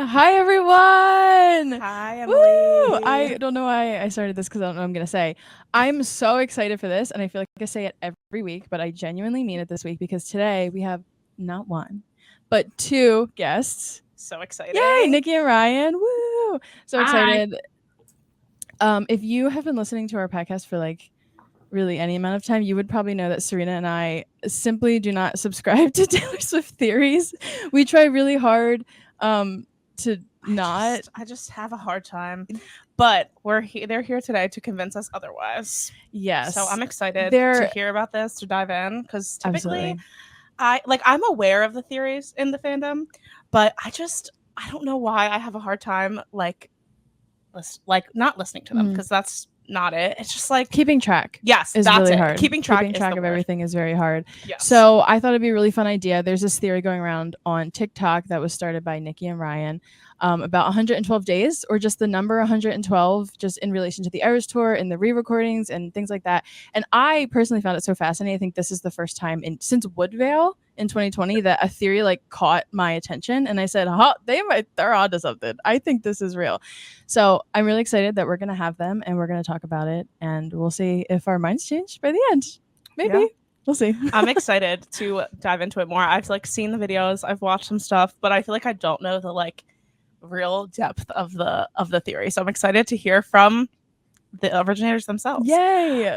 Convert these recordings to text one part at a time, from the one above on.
Hi, everyone. Hi, Woo! Emily. I don't know why I started this because I don't know what I'm going to say. I'm so excited for this, and I feel like I say it every week, but I genuinely mean it this week because today we have not one, but two guests. So Yay, exciting. Nikki and Ryan. Woo! So Hi. excited. If you have been listening to our podcast for like really any amount of time, you would probably know that Serena and I simply do not subscribe to Taylor Swift theories. We try really hard to not. I just have a hard time, but they're here today to convince us otherwise. Yes. So I'm excited to They're hear about this, to dive in, because typically absolutely. I'm aware of the theories in the fandom, but I don't know why I have a hard time not listening to them, because that's not it. It's just like keeping track. Yes, is that's really it. hard. Keeping track of word. everything is very hard. Yes. So I thought it'd be a really fun idea. There's this theory going around on TikTok that was started by Nikki and Ryan about 112 days, or just the number 112, just in relation to the Eras tour and the re-recordings and things like that. And I personally found it so fascinating. I think this is the first time since Woodvale in 2020 that a theory like caught my attention, and I said, they're onto something. I think this is real. So I'm really excited that we're going to have them and we're going to talk about it, and we'll see if our minds change by the end. Maybe. Yeah. We'll see. I'm excited to dive into it more. I've seen the videos, I've watched some stuff, but I feel like I don't know the real depth of the theory. So I'm excited to hear from the originators themselves. Yay!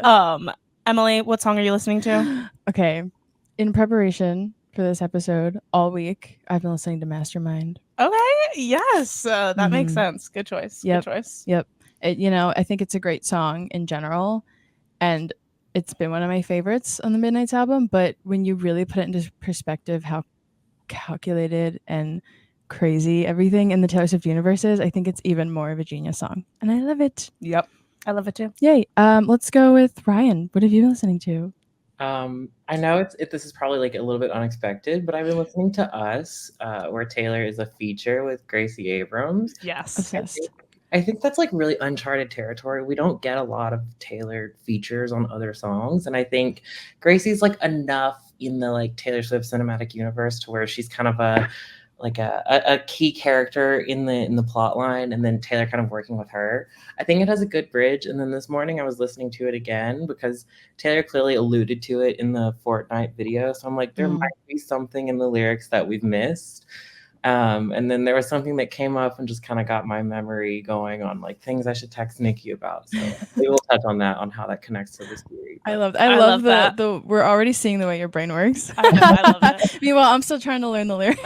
Emily, what song are you listening to? Okay. In preparation for this episode all week, I've been listening to Mastermind. Okay, yes, that makes sense. Good choice. Yep. Good choice. Yep. I think it's a great song in general, and it's been one of my favorites on the Midnight's album. But when you really put it into perspective, how calculated and crazy everything in the Taylor Swift universe is, I think it's even more of a genius song, and I love it. Yep, I love it too. Yay! Let's go with Ryan. What have you been listening to? I know this is probably like a little bit unexpected, but I've been listening to Us, where Taylor is a feature with Gracie Abrams. Yes, obsessed. I think that's like really uncharted territory. We don't get a lot of Taylor features on other songs, and I think Gracie's like enough in the like Taylor Swift cinematic universe to where she's kind of a key character in the plot line, and then Taylor kind of working with her. I think it has a good bridge. And then this morning I was listening to it again because Taylor clearly alluded to it in the Fortnite video. So I'm like, there might be something in the lyrics that we've missed. And then there was something that came up and just kind of got my memory going on like things I should text Nikki about. So we will touch on that, on how that connects to this theory. I love that. We're already seeing the way your brain works. I love it. Meanwhile, I'm still trying to learn the lyrics.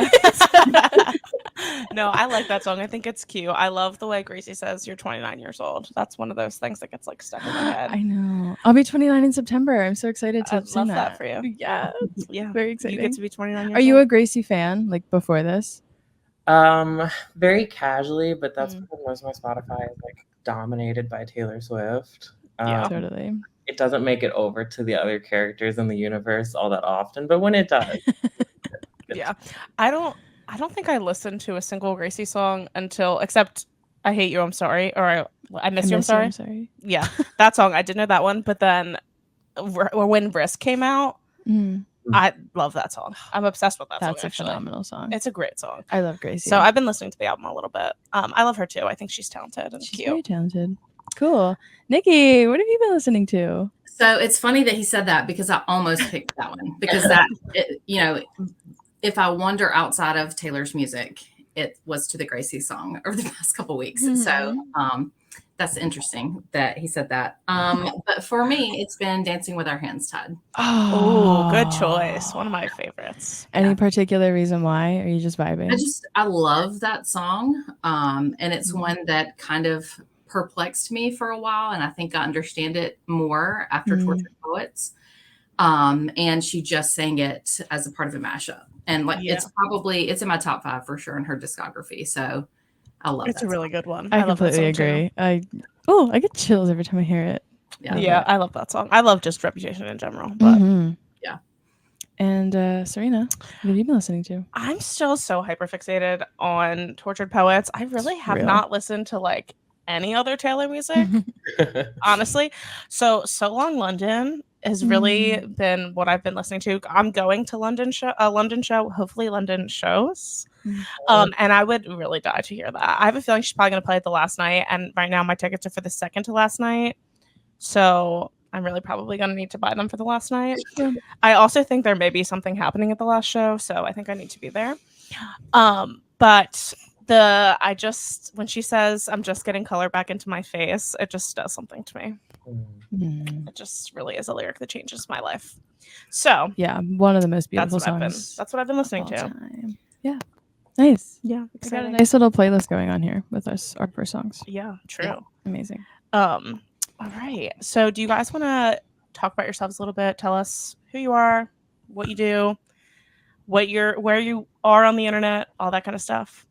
No, I like that song. I think it's cute. I love the way Gracie says you're 29 years old. That's one of those things that gets like stuck in my head. I know. I'll be 29 in September. I'm so excited to love that for you. Yeah. Yeah. Very exciting. You get to be 29 years old. Are you a Gracie fan, like before this? Very casually, but that's because most of my Spotify is like dominated by Taylor Swift. Yeah, totally. It doesn't make it over to the other characters in the universe all that often, but when it does, yeah. I don't think I listened to a single Gracie song except I Hate You, I'm Sorry, or I Miss You, I'm Sorry. I'm sorry. Yeah, that song, I did know that one, but then when Brisk came out, I love that song. I'm obsessed with that song. That's a phenomenal song. It's a great song. I love Gracie. So I've been listening to the album a little bit. I love her too. I think she's talented and she's cute. Very talented. Cool. Nikki, what have you been listening to? So it's funny that he said that because I almost picked that one because if I wander outside of Taylor's music, it was to the Gracie song over the past couple of weeks. So that's interesting that he said that. But for me, it's been Dancing with Our Hands Tied. Oh, good choice. One of my favorites. Any particular reason why? Or are you just vibing? I love that song. And it's one that kind of perplexed me for a while. And I think I understand it more after Tortured Poets. And she just sang it as a part of a mashup. And it's in my top 5 for sure in her discography. So I love it. It's a really good one. I completely agree. I get chills every time I hear it. Yeah, I love that song. I love just Reputation in general. But yeah. And Serena, what have you been listening to? I'm still so hyperfixated on Tortured Poets. I really have not listened to like any other Taylor music, honestly. So Long London has really been what I've been listening to. I'm going to London show, hopefully London shows And I would really die to hear that. I have a feeling she's probably going to play it the last night, and right now my tickets are for the second to last night, so I'm really probably going to need to buy them for the last night. Yeah. I also think there may be something happening at the last show, so I think I need to be there. But when she says I'm just getting color back into my face, it just does something to me. It just really is a lyric that changes my life. So yeah, one of the most beautiful songs. That's what I've been listening to. Time. Yeah, nice. Yeah, We got a exciting. nice little playlist going on here with our first songs. Yeah, true. Yeah. Amazing. All right. So, do you guys want to talk about yourselves a little bit? Tell us who you are, what you do, where you are on the internet, all that kind of stuff.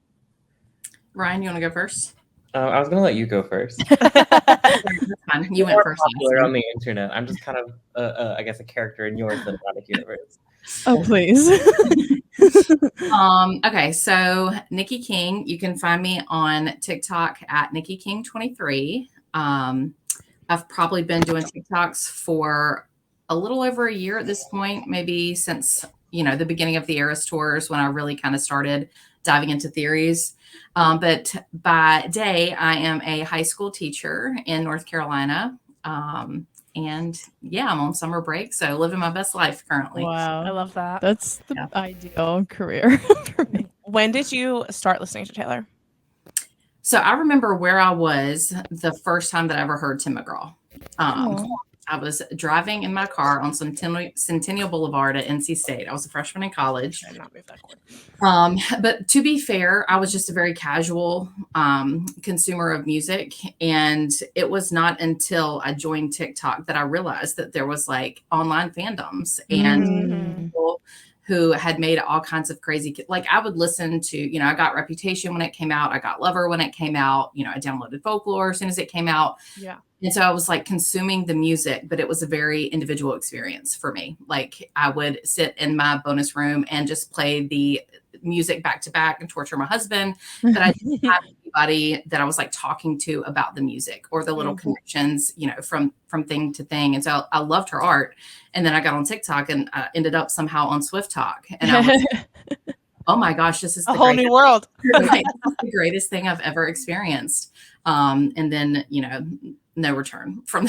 Ryan, you want to go first? I was gonna let you go first. That's fine. You went More first. popular on the internet. I'm just kind of, I guess, a character in your cinematic universe. Oh, please. Okay, so Nikki King, you can find me on TikTok at Nikki King 23. I've probably been doing TikToks for a little over a year at this point, maybe since the beginning of the Eras tours when I really kind of started diving into theories. But by day, I am a high school teacher in North Carolina. And yeah, I'm on summer break, so living my best life currently. Wow. I love that. That's the ideal career for me. When did you start listening to Taylor? So I remember where I was the first time that I ever heard Tim McGraw. I was driving in my car on Centennial Boulevard at NC State. I was a freshman in college. I did not move that quick. But to be fair, I was just a very casual consumer of music. And it was not until I joined TikTok that I realized that there was like online fandoms and people who had made all kinds of crazy, like I would listen to, I got Reputation when it came out. I got Lover when it came out. I downloaded Folklore as soon as it came out. Yeah. And so I was like consuming the music, but it was a very individual experience for me. Like I would sit in my bonus room and just play the music back to back and torture my husband. But I didn't have anybody that I was like talking to about the music or the little connections, from thing to thing. And so I loved her art. And then I got on TikTok and I ended up somehow on Swift Talk. And I was like, oh my gosh, this is a whole new world. Like, this is the greatest thing I've ever experienced. And then, no return from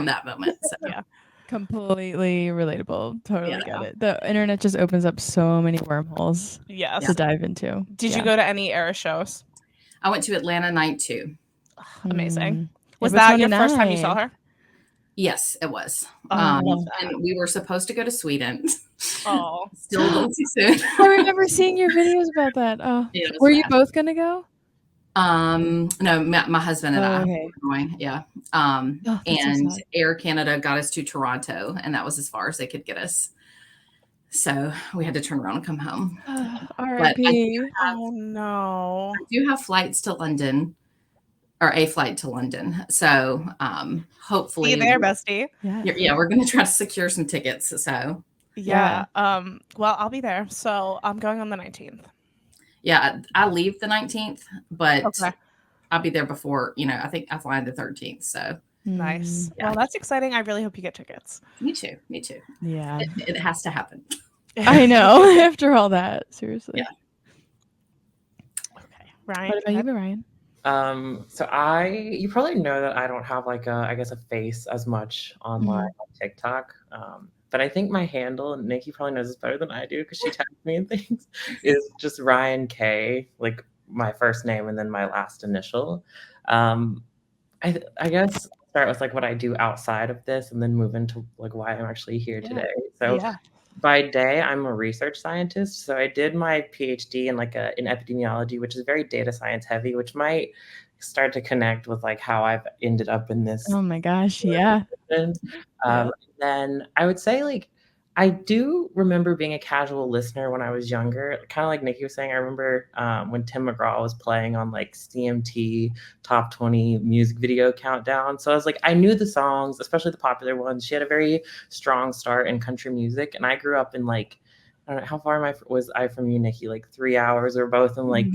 that moment. So Yeah. Completely relatable. Totally get it. The internet just opens up so many wormholes Yes. to dive into. Did you go to any Era shows? I went to Atlanta Night 2. Amazing. Was that your first time you saw her? Yes, it was. I love that. And we were supposed to go to Sweden. Oh, Still a little too soon. I remember seeing your videos about that. Oh, Yeah, were you both gonna go? No, my husband and I okay. were going. Yeah. that's so And sad. Air Canada got us to Toronto, and that was as far as they could get us. So we had to turn around and come home. R.I.P. Oh no. I do have flights to London, or a flight to London. So hopefully, Be there, bestie. Yeah, we're going to try to secure some tickets. So Yeah. Well, I'll be there. So I'm going on the 19th. yeah, I leave the 19th, but Okay. I'll be there before. I think I fly on the 13th. So Nice. Yeah. Well, that's exciting. I really hope you get tickets. me too. Yeah. It has to happen. I know. After all that, seriously. Yeah. Okay. Ryan. What about you, Ryan? So you probably know that I don't have like a face as much online on TikTok. But I think my handle, and Nikki probably knows this better than I do because she tags me and things, is just Ryan K, like my first name and then my last initial. I guess start with like what I do outside of this and then move into like why I'm actually here today. So by day, I'm a research scientist. So I did my PhD in in epidemiology, which is very data science heavy, which might start to connect with like how I've ended up in this. Oh my gosh, yeah. Then I would say like I do remember being a casual listener when I was younger, kind of like Nikki was saying. I remember when Tim McGraw was playing on like CMT Top 20 music video countdown. So I was like, I knew the songs, especially the popular ones. She had a very strong start in country music, and I grew up in like, I don't know, how far was I from you, Nikki? Like 3 hours. We're both in like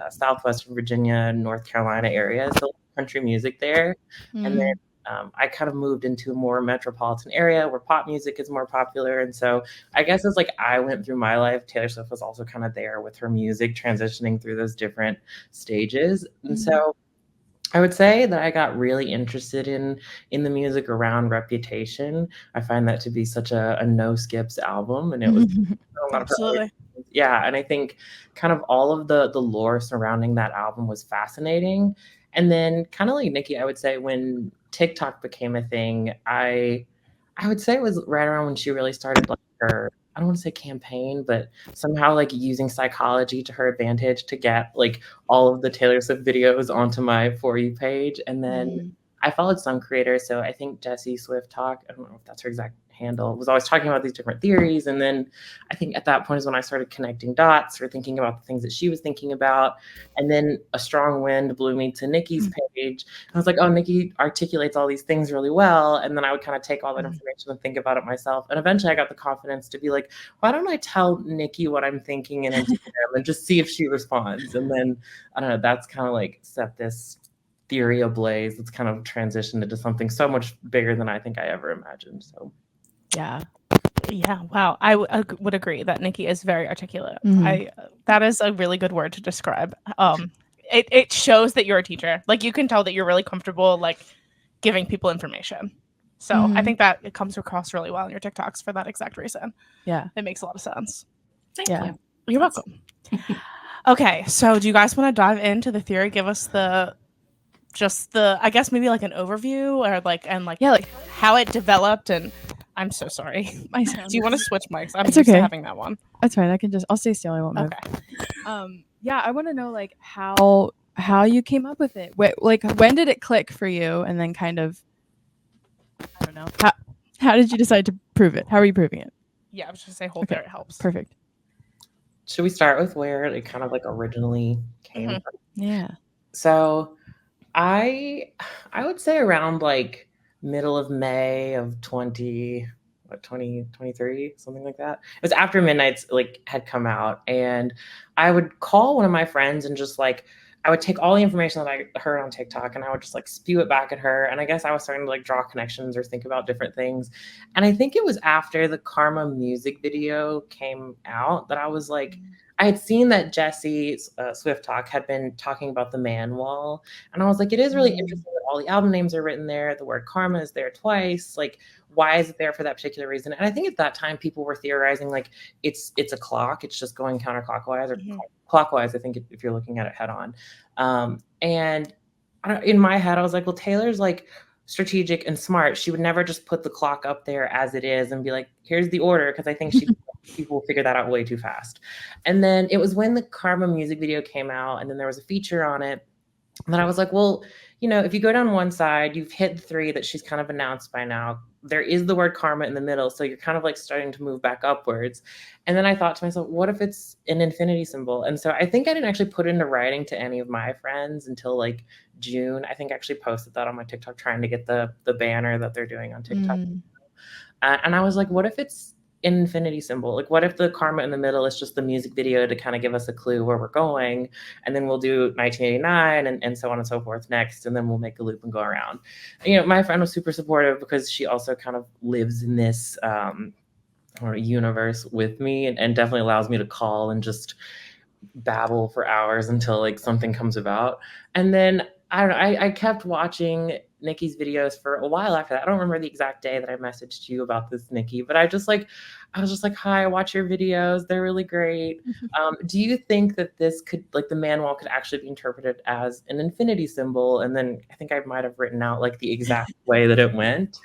Southwestern Virginia, North Carolina area. So country music there, and then I kind of moved into a more metropolitan area where pop music is more popular. And so I guess as like I went through my life, Taylor Swift was also kind of there with her music transitioning through those different stages. And so I would say that I got really interested in the music around Reputation. I find that to be such a no skips album, and it was a lot of Absolutely. yeah. And I think kind of all of the lore surrounding that album was fascinating. And then kind of like Nikki, I would say when TikTok became a thing, I would say it was right around when she really started like her, I don't want to say campaign, but somehow like using psychology to her advantage to get like all of the Taylor Swift videos onto my For You page. And then I followed some creators. So I think Jessie Swift Talk, I don't know if that's her exact handle, was always talking about these different theories. And then I think at that point is when I started connecting dots or thinking about the things that she was thinking about. And then a strong wind blew me to Nikki's page. I was like, oh, Nikki articulates all these things really well. And then I would kind of take all that information and think about it myself. And eventually I got the confidence to be like, why don't I tell Nikki what I'm thinking in Instagram and just see if she responds? And then, I don't know, that's kind of like set this theory ablaze. It's kind of transitioned into something so much bigger than I think I ever imagined. So, Yeah. Yeah, wow. I would agree that Nikki is very articulate. Mm-hmm. That is a really good word to describe. It shows that you're a teacher. Like you can tell that you're really comfortable like giving people information. So I think that it comes across really well in your TikToks for that exact reason. Yeah. It makes a lot of sense. Thank you. You're welcome. Okay, so do you guys want to dive into the theory? Give us I guess maybe like an overview or like how it developed. And I'm so sorry. My sound. Do you want to switch mics? I'm It's used okay. to having that one. That's fine. I'll stay still. I won't move. Okay. Yeah, I want to know like how you came up with it. Like when did it click for you? And then kind of, I don't know. How did you decide to prove it? How are you proving it? Yeah, I was just gonna say whole theory helps. Perfect. should we start with where it kind of like originally came from? Yeah. So I would say around like middle of May of 2023, something like that. It was after Midnight's like had come out, and I would call one of my friends and just like I would take all the information that I heard on TikTok and I would just like spew it back at her. And I guess I was starting to like draw connections or think about different things. And I think it was after the Karma music video came out that I was like, I had seen that Jessie Swift Talk had been talking about the man wall. And I was like, it is really interesting that all the album names are written there. The word karma is there twice. Like, why is it there for that particular reason? And I think at that time people were theorizing like it's a clock. It's just going counterclockwise or clockwise, I think, if you're looking at it head on. And in my head, I was like, well, Taylor's like strategic and smart. She would never just put the clock up there as it is and be like, here's the order, because I think people will figure that out way too fast. And then it was when the Karma music video came out and then there was a feature on it. And then I was like, well, you know, if you go down one side, you've hit 3 that she's kind of announced by now. There is the word karma in the middle. So you're kind of like starting to move back upwards. And then I thought to myself, what if it's an infinity symbol? And so I think I didn't actually put it into writing to any of my friends until like June. I think I actually posted that on my TikTok trying to get the banner that they're doing on TikTok. And I was like, what if it's an infinity symbol? Like, what if the karma in the middle is just the music video to kind of give us a clue where we're going? And then we'll do 1989 and so on and so forth next. And then we'll make a loop and go around. You know, my friend was super supportive because she also kind of lives in this universe with me and definitely allows me to call and just babble for hours until like something comes about. And then I don't know, I kept watching Nikki's videos for a while after that. I don't remember the exact day that I messaged you about this, Nikki, but I was just like, hi, I watch your videos. They're really great. Do you think that this could, like the man wall could actually be interpreted as an infinity symbol? And then I think I might have written out like the exact way that it went.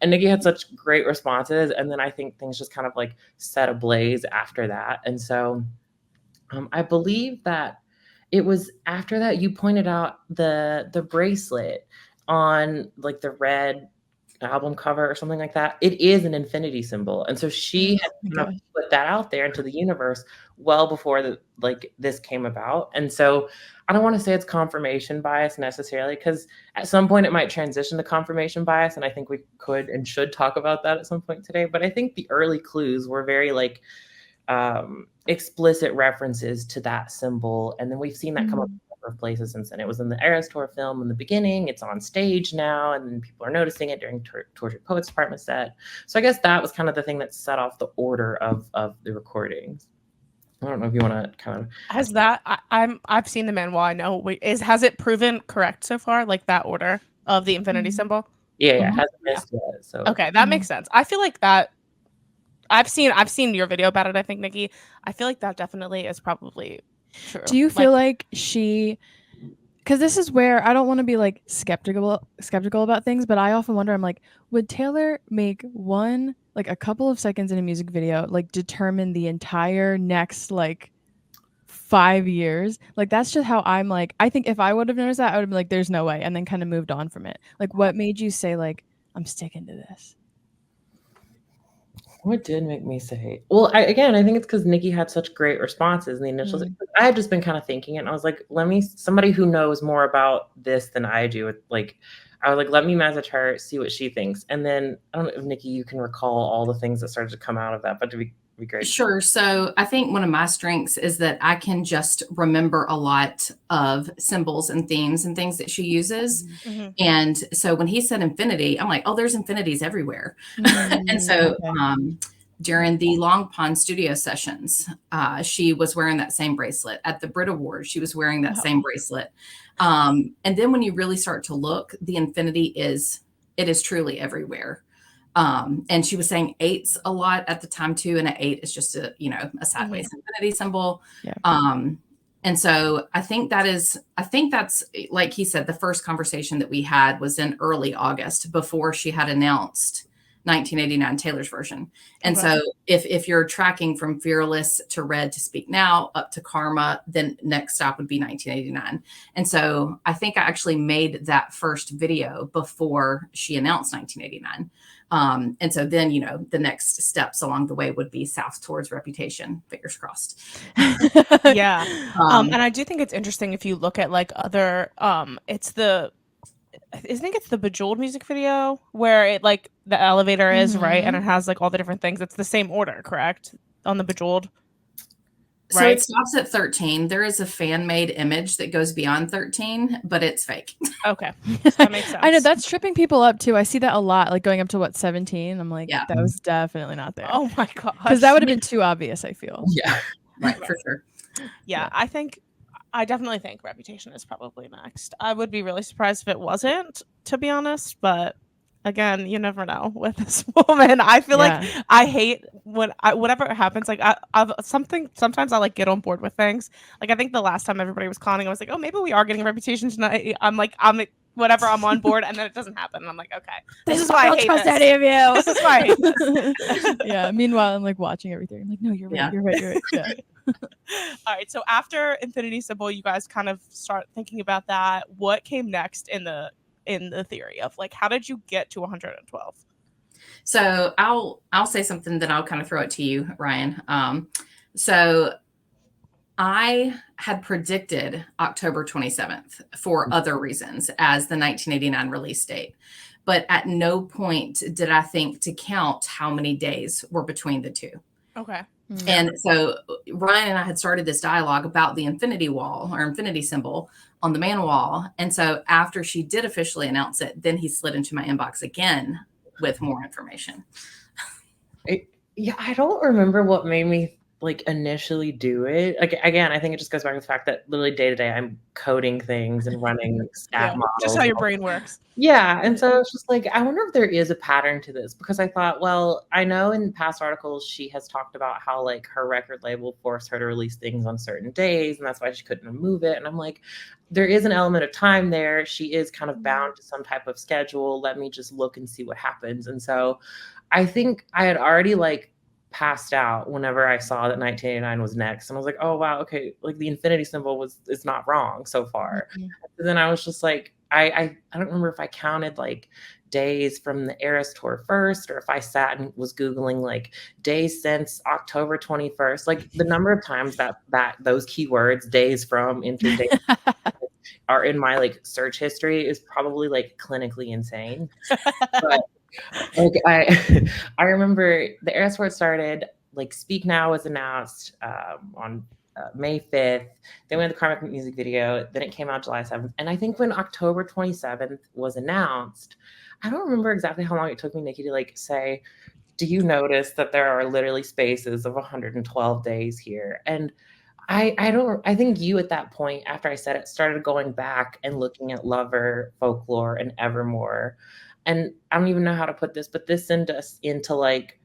And Nikki had such great responses. And then I think things just kind of like set ablaze after that. And so I believe that it was after that you pointed out the bracelet on like the red album cover or something like that. It is an infinity symbol. And so she had kind of put that out there into the universe well before this came about. And so I don't want to say it's confirmation bias necessarily, because at some point it might transition to confirmation bias. And I think we could and should talk about that at some point today. But I think the early clues were very like explicit references to that symbol. And then we've seen that come up number of places since then. It was in the Eras Tour film in the beginning. It's on stage now, and then people are noticing it during Tortured Poets Department set. So I guess that was kind of the thing that set off the order of the recordings. I don't know if you want to kind of. Has that I've seen the manual. I know. Has it proven correct so far? Like that order of the infinity symbol? Yeah, hasn't missed yet. So okay, that makes sense. I feel like that. I've seen your video about it. I think, Nikki. I feel like that definitely is probably true. Do you feel like she? Because this is where I don't want to be like skeptical about things, but I often wonder. I'm like, would Taylor make a couple of seconds in a music video like determine the entire next like 5 years? Like that's just how I'm like. I think if I would have noticed that, I would have been like, "There's no way," and then kind of moved on from it. Like, what made you say like, "I'm sticking to this"? What did make me say? Well, I think it's because Nikki had such great responses in the initials. I had just been kind of thinking it, and I was like, somebody who knows more about this than I do, I was like, let me message her, see what she thinks. And then I don't know if Nikki, you can recall all the things that started to come out of that, but it'd be great. Sure. So I think one of my strengths is that I can just remember a lot of symbols and themes and things that she uses. Mm-hmm. And so when he said infinity, I'm like, oh, there's infinities everywhere. Mm-hmm. And so during the Long Pond studio sessions, she was wearing that same bracelet. At the Brit Awards, she was wearing that same bracelet. And then when you really start to look, the infinity is truly everywhere. And she was saying 8s a lot at the time too. And an 8 is just a sideways infinity symbol. Yeah. And so I think that's like he said, the first conversation that we had was in early August before she had announced 1989 Taylor's version. And so if you're tracking from Fearless to Red to Speak Now up to Karma, then next stop would be 1989. And so I think I actually made that first video before she announced 1989. And so then, the next steps along the way would be south towards Reputation, fingers crossed. Yeah. And I do think it's interesting if you look at like other, I think it's the Bejeweled music video where it like the elevator is right. And it has like all the different things. It's the same order, correct? On the Bejeweled. So it stops at 13. There is a fan-made image that goes beyond 13, but it's fake. Okay. That makes sense. I know that's tripping people up too. I see that a lot, like going up to 17. I'm like, that was definitely not there. Oh my god. Because that would have been too obvious, I feel. Yeah. Right, for sure. Yeah, I definitely think Reputation is probably next. I would be really surprised if it wasn't, to be honest, but again, you never know with this woman. I feel like I hate whatever happens. Like sometimes I like get on board with things. Like I think the last time everybody was conning, I was like, oh, maybe we are getting Reputation tonight. I'm whatever, I'm on board, and then it doesn't happen. And I'm like, okay, this is why I hate trust any of you. This is why I hate this. Yeah. Meanwhile, I'm like watching everything. I'm like, no, you're right. You're right. Yeah. All right. So after Infinity Symbol, you guys kind of start thinking about that. What came next in the theory of like, how did you get to 112? So I'll say something, then I'll kind of throw it to you, Ryan. So I had predicted October 27th for other reasons as the 1989 release date, but at no point did I think to count how many days were between the two. Okay. Mm-hmm. And so Ryan and I had started this dialogue about the infinity wall or infinity symbol on the man wall. And so after she did officially announce it, then he slid into my inbox again with more information. I don't remember what made me like initially do it. Like again, I think it just goes back to the fact that literally day to day I'm coding things and running stat models. Just how your brain works. Yeah. And so it's just like, I wonder if there is a pattern to this, because I thought, well, I know in past articles she has talked about how like her record label forced her to release things on certain days, and that's why she couldn't move it. And I'm like, there is an element of time there. She is kind of bound to some type of schedule. Let me just look and see what happens. And so I think I had already like passed out whenever I saw that 1989 was next. And I was like, oh, wow, okay, like the infinity symbol is not wrong so far. Mm-hmm. And then I was just like, I don't remember if I counted like days from the Eras tour first, or if I sat and was Googling like days since October 21st, like the number of times that those keywords, days from, into days are in my like search history is probably like clinically insane. But like I remember the Eras tour started, like Speak Now was announced on May 5th. Then we had the Karmic music video. Then it came out July 7th. And I think when October 27th was announced, I don't remember exactly how long it took me, Nikki, to like say, do you notice that there are literally spaces of 112 days here? And I think you at that point, after I said it, started going back and looking at Lover, Folklore, and Evermore. And I don't even know how to put this, but this sent us into like,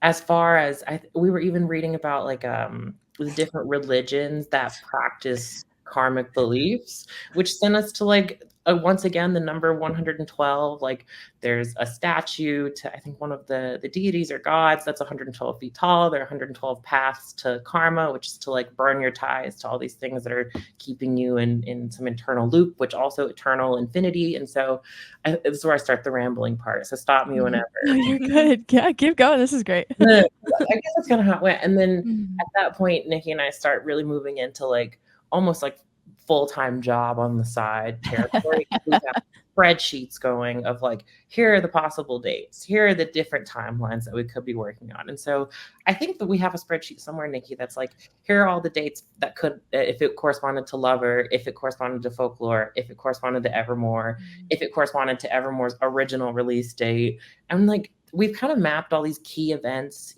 as far as we were even reading about like the different religions that practice karmic beliefs, which sent us to like once again the number 112. Like there's a statue to, I think, one of the deities or gods that's 112 feet tall. There are 112 paths to karma, which is to like burn your ties to all these things that are keeping you in some internal loop, which also eternal infinity. And so this is where I start the rambling part, so stop me whenever. No, you're good. Yeah, keep going. This is great. I guess that's kind of how it went. And then at that point, Nikki and I start really moving into like almost like full-time job on the side territory. We have spreadsheets going of like, here are the possible dates, here are the different timelines that we could be working on. And so I think that we have a spreadsheet somewhere, Nikki, that's like, here are all the dates that could, if it corresponded to Lover, if it corresponded to Folklore, if it corresponded to Evermore, if it corresponded to Evermore's original release date. And like, we've kind of mapped all these key events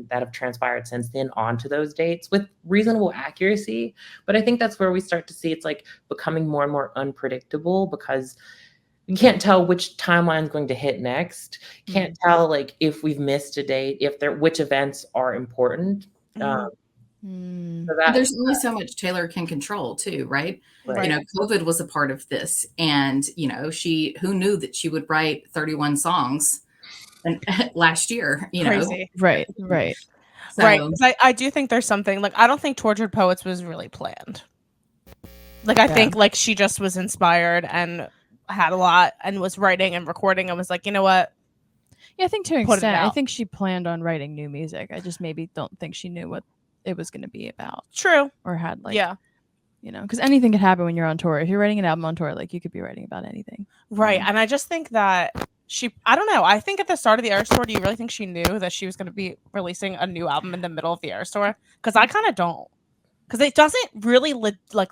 that have transpired since then onto those dates with reasonable accuracy. But I think that's where we start to see it's like becoming more and more unpredictable, because you can't tell which timeline is going to hit next. Can't tell like if we've missed a date, which events are important. So there's only so much Taylor can control too, right? Right. You know, COVID was a part of this, and you know, who knew that she would write 31 songs last year, you Crazy. know? Right. So, Right. I do think there's something like, I don't think Tortured Poets was really planned. Like, I think like she just was inspired and had a lot and was writing and recording and was like, you know what? Yeah, I think to an Put it extent, I out. think she planned on writing new music. I just maybe don't think she knew what it was going to be about. True. Or had like, Yeah. you know, because anything could happen when you're on tour. If you're writing an album on tour, like you could be writing about anything. Right. And I just think that I don't know. I think at the start of the Eras Tour, do you really think she knew that she was going to be releasing a new album in the middle of the Eras Tour? Because I kind of don't. Because it doesn't really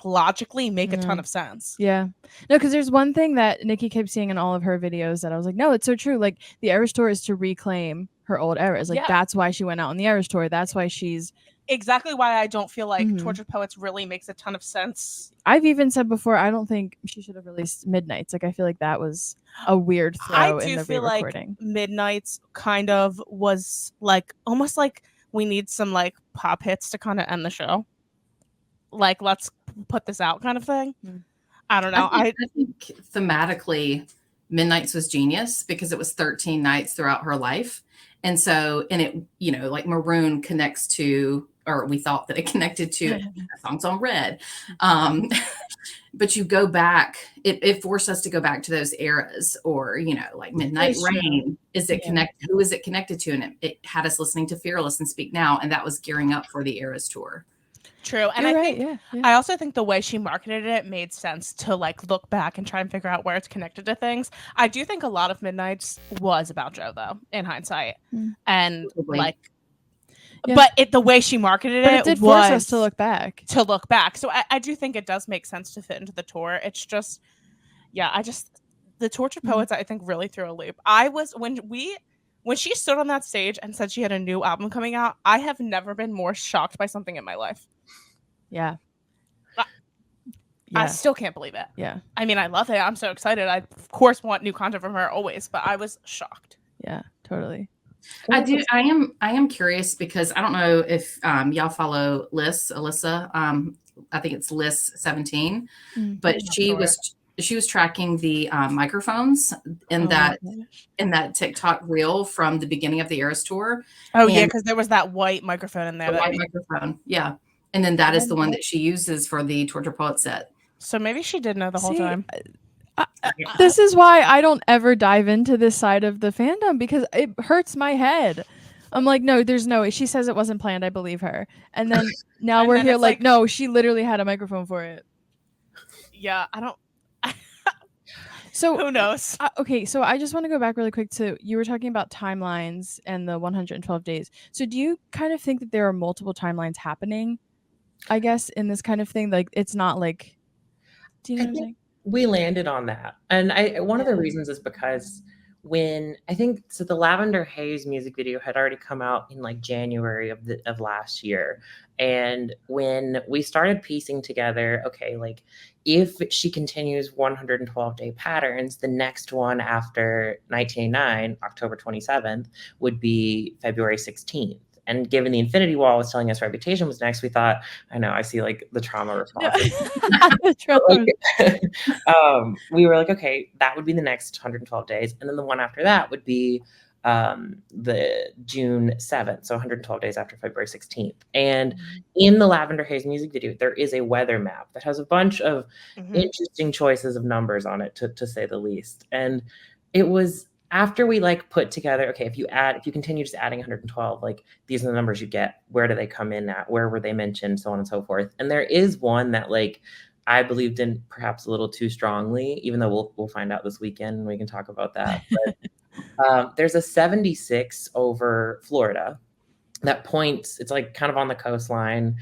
logically make a ton of sense. Yeah. No, because there's one thing that Nikki kept seeing in all of her videos that I was like, no, it's so true. Like the Eras Tour is to reclaim her old eras. Like that's why she went out on the Eras Tour. That's why she's exactly why I don't feel like Tortured Poets really makes a ton of sense. I've even said before, I don't think she should have released Midnights. Like I feel like that was a weird throw in the re-recording. Like Midnights kind of was like almost like we need some like pop hits to kind of end the show. Like, let's put this out kind of thing. I don't know. I think thematically Midnights was genius because it was 13 nights throughout her life. And so, and it, you know, like Maroon connects to, or we thought that it connected to Songs on Red. But you go back, it forced us to go back to those eras, or, you know, like Midnight Rain. Is it connected? Who is it connected to? And it had us listening to Fearless and Speak Now. And that was gearing up for the Eras Tour. True. And I think I also think the way she marketed it made sense to like look back and try and figure out where it's connected to things. I do think a lot of Midnights was about Joe though, in hindsight. And like but the way she marketed it did force us to look back. So I do think it does make sense to fit into the tour. It's just the Tortured Poets I think really threw a loop. I was when she stood on that stage and said she had a new album coming out, I have never been more shocked by something in my life. Yeah. I still can't believe it. Yeah. I mean, I love it. I'm so excited. I, of course, want new content from her always, but I was shocked. Yeah, totally. I am curious because I don't know if y'all follow Alyssa. I think it's Liz 17, but she was tracking the microphones in that TikTok reel from the beginning of the Eras Tour. Oh, yeah, because there was that white microphone in there. Microphone, yeah. And then that is the one that she uses for the Torture Poet set. So maybe she did know the whole time. This is why I don't ever dive into this side of the fandom, because it hurts my head. I'm like, no, there's no way. She says it wasn't planned. I believe her. And then now we're here like, no, she literally had a microphone for it. Yeah, I don't. So who knows? Okay, so I just want to go back really quick to, you were talking about timelines and the 112 days. So do you kind of think that there are multiple timelines happening I guess, in this kind of thing. Like, it's not like, do you know I what I'm think saying? we landed on that. And one of the reasons is because when I think so the Lavender Haze music video had already come out in like January of last year. And when we started piecing together, okay, like if she continues 112-day patterns, the next one after 1989, October 27th, would be February 16th. And given the Infinity Wall was telling us Reputation was next, we thought, I know, I see like the trauma response. The trauma. We were like, okay, that would be the next 112 days. And then the one after that would be the June 7th. So 112 days after February 16th. And in the Lavender Haze music video, there is a weather map that has a bunch of interesting choices of numbers on it, to say the least. And it was after we like put together, okay, if you continue just adding 112, like these are the numbers you get. Where do they come in at? Where were they mentioned? So on and so forth. And there is one that like I believed in perhaps a little too strongly, even though we'll find out this weekend and we can talk about that. But there's a 76 over Florida that points, it's like kind of on the coastline,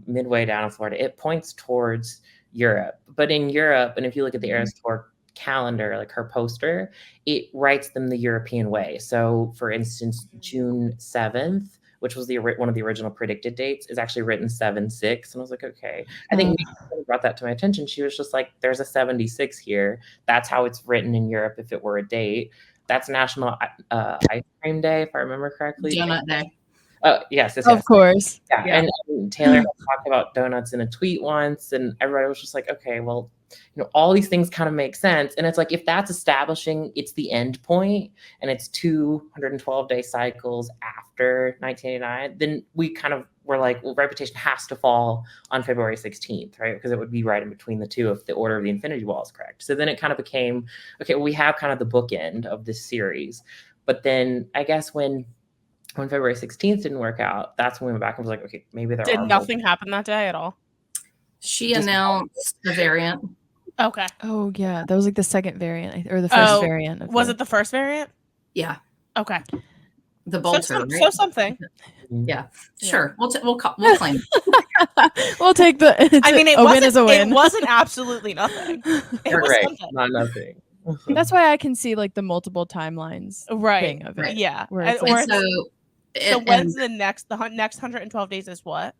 midway down in Florida. It points towards Europe. But in Europe, and if you look at the Eras Tour calendar, like her poster, it writes them the European way. So for instance, June 7th, which was one of the original predicted dates, is actually written 7/6. And I was like, okay. I think Nikki brought that to my attention. She was just like, there's a 76 here. That's how it's written in Europe if it were a date. That's National Ice Cream Day, if I remember correctly. Donut Day. Oh, yes. Of course. Yeah. And Taylor had talked about donuts in a tweet once, and everybody was just like, okay, well, all these things kind of make sense. And it's like, if that's establishing it's the end point and it's 212-day cycles after 1989, then we kind of were like, well, Reputation has to fall on February 16th, right? Because it would be right in between the two if the order of the Infinity Wall is correct. So then it kind of became, okay, well, we have kind of the bookend of this series. But then I guess when February 16th didn't work out, that's when we went back and was like, okay, maybe there Did nothing happen that day at all? She announced the variant. Okay. Oh yeah, that was like the second variant or the first variant. Was it the first variant? Yeah. Okay. The bolter, right? So something. Yeah. Sure. We'll claim it. We'll take the. I mean, a win is a win. It wasn't absolutely nothing. It was right. something. Not nothing. That's why I can see like the multiple timelines right of it. Yeah. So when's the next 112 days is what?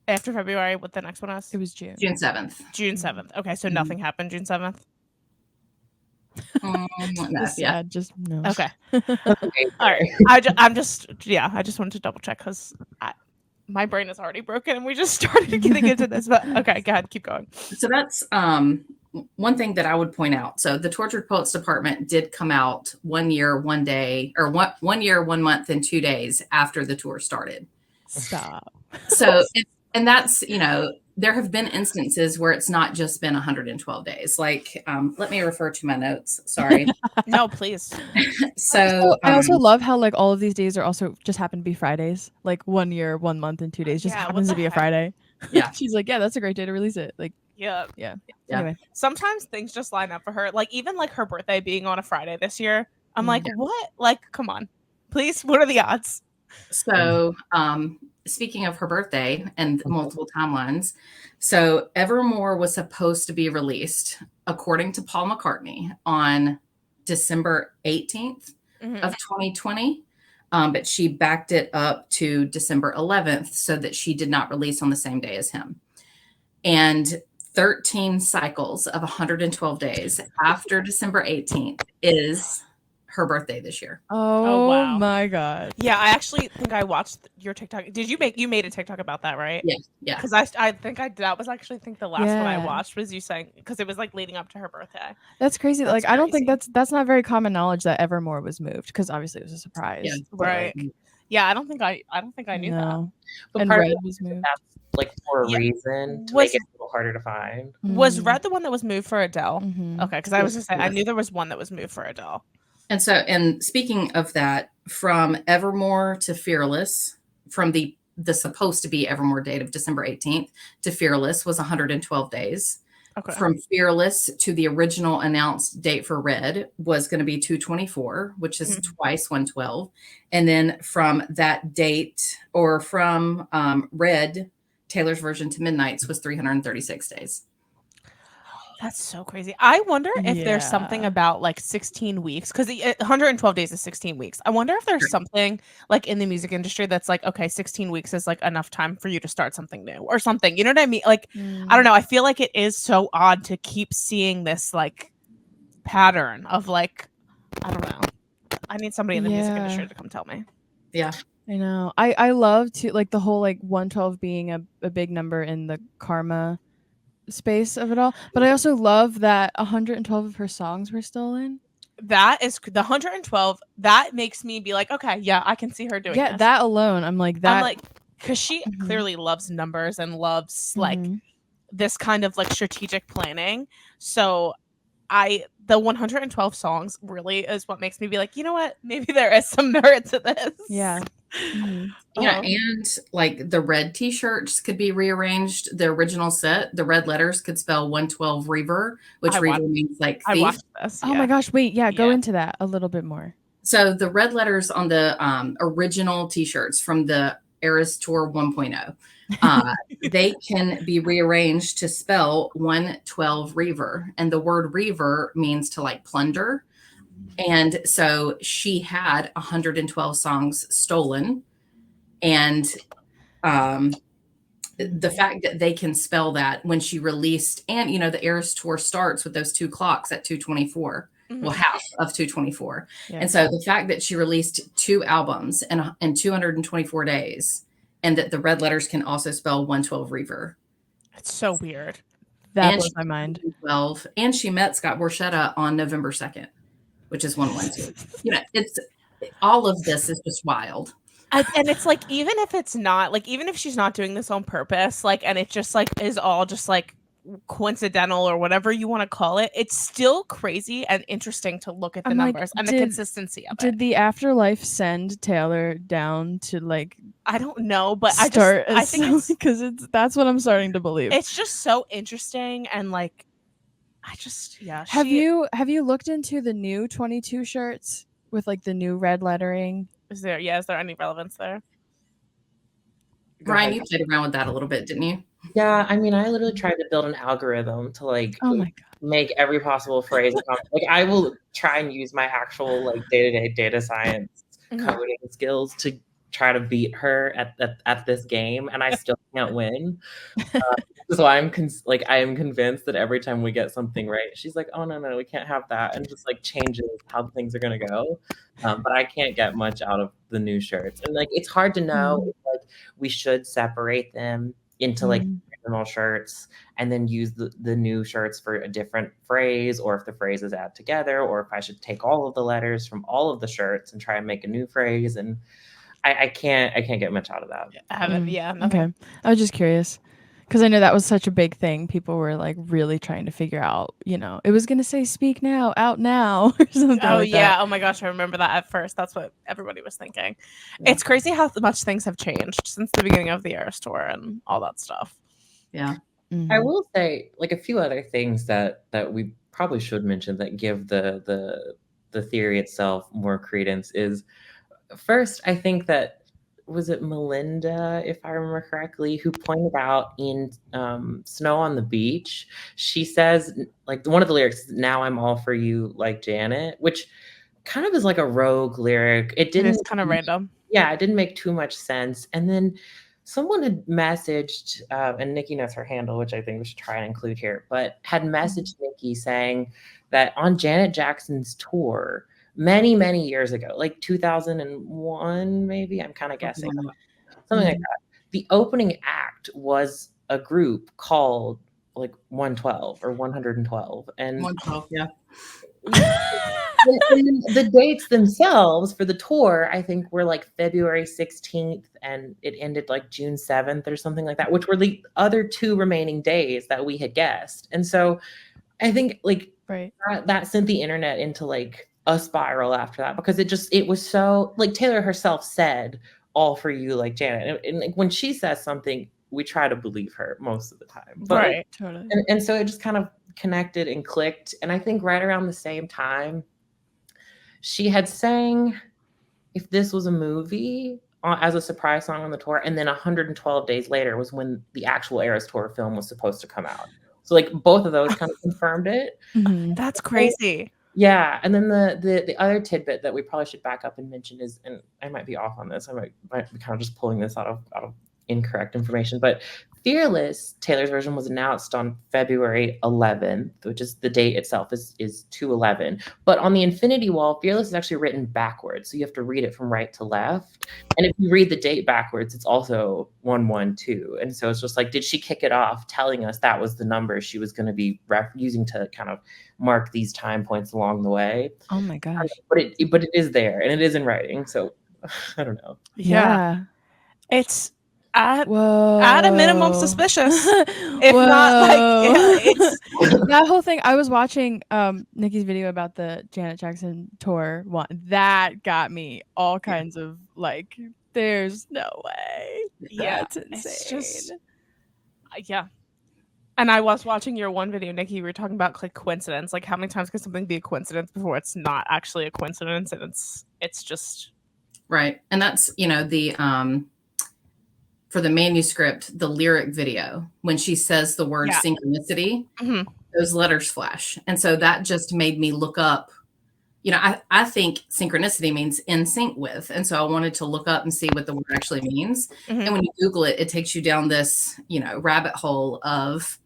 After February, what the next one is? It was June 7th. June 7th. Okay, so nothing happened June 7th. Yeah. Just no. Okay. All right. I just wanted to double check because my brain is already broken and we just started getting into this. But okay, go ahead, keep going. So that's one thing that I would point out. So the Tortured Poets Department did come out 1 year, 1 day, or 1 year, 1 month, and 2 days after the tour started. Stop. So and that's, there have been instances where it's not just been 112 days. Like, let me refer to my notes. Sorry. No, please. So I also love how like all of these days are also just happen to be Fridays. Like 1 year, 1 month, and 2 days just happens to be a Friday. Yeah. She's like, yeah, that's a great day to release it. Like, yeah. Anyway, sometimes things just line up for her. Like even like her birthday being on a Friday this year. I'm like, what? Like, come on, please. What are the odds? So, speaking of her birthday and multiple timelines, so Evermore was supposed to be released, according to Paul McCartney, on December 18th of 2020. But she backed it up to December 11th so that she did not release on the same day as him. And 13 cycles of 112 days after December 18th is her birthday this year. Oh wow. My God. Yeah, I actually think I watched your TikTok. Did you made a TikTok about that, right? Yeah. Because I think that was actually the last one I watched was you saying, because it was like leading up to her birthday. That's crazy. Like I don't think that's not very common knowledge that Evermore was moved, because obviously it was a surprise. Yeah. Right. Yeah, I don't think I knew that. But and part Red of was moved. that's like for a reason to make it a little harder to find. Was Red the one that was moved for Adele? Mm-hmm. Okay, because I was just saying I knew there was one that was moved for Adele. And speaking of that, from Evermore to Fearless, from the supposed to be Evermore date of December 18th to Fearless was 112 days. Okay. From Fearless to the original announced date for Red was going to be 224, which is twice 112. And then from that date, or from Red, Taylor's version to Midnight's was 336 days. That's so crazy. I wonder if there's something about like 16 weeks, because 112 days is 16 weeks. I wonder if there's something like in the music industry that's like, okay, 16 weeks is like enough time for you to start something new or something. You know what I mean? Like, I don't know. I feel like it is so odd to keep seeing this like pattern of like, I don't know. I need somebody in the music industry to come tell me. Yeah. I know. I love to like the whole like 112 being a big number in the karma space of it all, but I also love that 112 of her songs were stolen. That is the 112. That makes me be like, okay, yeah, I can see her doing this. That alone, I'm like, because she clearly loves numbers and loves like this kind of like strategic planning. So the 112 songs really is what makes me be like, you know what, maybe there is some merit to this. Yeah. Yeah, and like the red t-shirts could be rearranged. The original set, the red letters could spell 112 Reaver, which Reaver means like thief. I watched this. Oh my gosh, wait, go into that a little bit more. So the red letters on the original t-shirts from the Eras Tour 1.0, they can be rearranged to spell 112 Reaver. And the word Reaver means to like plunder. And so she had 112 songs stolen. And the fact that they can spell that when she released, and you know, the Eras Tour starts with those 2 clocks at 224, well, half of 224. Yeah. And so the fact that she released 2 albums in 224 days, and that the red letters can also spell 112 Reaver. It's so weird. That blows my mind. 12, and she met Scott Borchetta on November 2nd, which is 112. You know, it's all of this is just wild. And it's like, even if it's not like, even if she's not doing this on purpose, like, and it just like is all just like coincidental or whatever you want to call it, it's still crazy and interesting to look at the numbers and the consistency of it. Did the Afterlife send Taylor down to like, I don't know, but I think it's because that's what I'm starting to believe. It's just so interesting, and like Have you looked into the new 22 shirts with like the new red lettering? Is there any relevance there? Ryan, you played around with that a little bit, didn't you? Yeah, I mean, I literally tried to build an algorithm to like make every possible phrase. Like, I will try and use my actual like day-to-day data science coding skills to try to beat her at this game, and I still can't win. So I am convinced that every time we get something right, she's like, "Oh no, we can't have that," and just like changes how things are gonna go. But I can't get much out of the new shirts, and like it's hard to know if like we should separate them into like original shirts and then use the new shirts for a different phrase, or if the phrases add together, or if I should take all of the letters from all of the shirts and try and make a new phrase. And I can't get much out of that. I haven't. Okay, I was just curious. Because I know that was such a big thing. People were like really trying to figure out, you know, it was going to say speak now, out now, or something like that. Oh my gosh, I remember that at first. That's what everybody was thinking. Yeah. It's crazy how much things have changed since the beginning of the Eras Tour and all that stuff. Yeah. I will say like a few other things that we probably should mention that give the theory itself more credence is, first, I think that, was it Melinda, if I remember correctly, who pointed out in Snow on the Beach, she says, like, one of the lyrics is, "Now I'm all for you like Janet," which kind of is like a rogue lyric. It is kind of random. Yeah, it didn't make too much sense. And then someone had messaged, and Nikki knows her handle, which I think we should try and include here, but had messaged Nikki saying that on Janet Jackson's tour, many, many years ago, like 2001, maybe, I'm kind of guessing, something like that, the opening act was a group called like 112 or 112. And 112, yeah. and the dates themselves for the tour, I think, were like February 16th, and it ended like June 7th or something like that, which were the other 2 remaining days that we had guessed. And so I think like that sent the internet into like a spiral after that, because it was so, like, Taylor herself said, "All for you like Janet," and like when she says something, we try to believe her most of the time. But Right. Totally. and so it just kind of connected and clicked. And I think right around the same time, she had sang If This Was a Movie as a surprise song on the tour. And then 112 days later was when the actual Eras Tour film was supposed to come out. So like both of those kind of confirmed it. That's crazy. Yeah. And then the other tidbit that we probably should back up and mention is, and I might be off on this, I might be kind of just pulling this out of incorrect information, but Fearless, Taylor's version, was announced on February 11th, which is the date itself is 2/11. But on the Infinity Wall, Fearless is actually written backwards. So you have to read it from right to left. And if you read the date backwards, it's also 112. And so it's just like, did she kick it off telling us that was the number she was going to be using to kind of mark these time points along the way? Oh my gosh. But it is there and it is in writing. So I don't know. Yeah. It's at Whoa. a minimum suspicious. If not, like, yeah, it's that whole thing. I was watching Nikki's video about the Janet Jackson tour one. That got me all kinds of like, there's no way. yeah, That's insane. it's just yeah. And I was watching your one video, Nikki. We were talking about like coincidence. Like, how many times can something be a coincidence before it's not actually a coincidence, and it's just Right. And that's, the for the manuscript, the lyric video, when she says the word synchronicity, those letters flash. And so that just made me look up, I think synchronicity means in sync with. And so I wanted to look up and see what the word actually means. And when you Google it, it takes you down this, rabbit hole of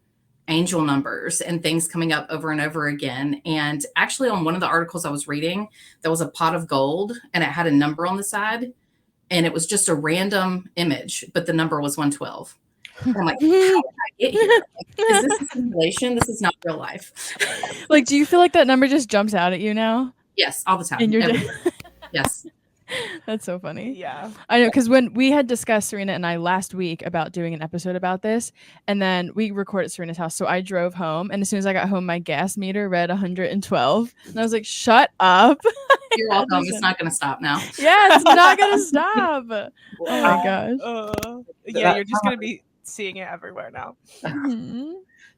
angel numbers and things coming up over and over again. And actually on one of the articles I was reading, there was a pot of gold and it had a number on the side. And it was just a random image, but the number was 112. I'm like, how did I get here? Is this a simulation? This is not real life. Like, do you feel like that number just jumps out at you now? Yes, all the time. In your day? Yes. That's so funny. yeah. I know, because when we had discussed, Serena and I, last week about doing an episode about this, and then we recorded at Serena's house. So I drove home, and as soon as I got home, my gas meter read 112. And I was like, shut up. You're welcome. It's not going to stop now. Yeah, it's not going to stop. Oh my gosh. Yeah, you're just going to be seeing it everywhere now.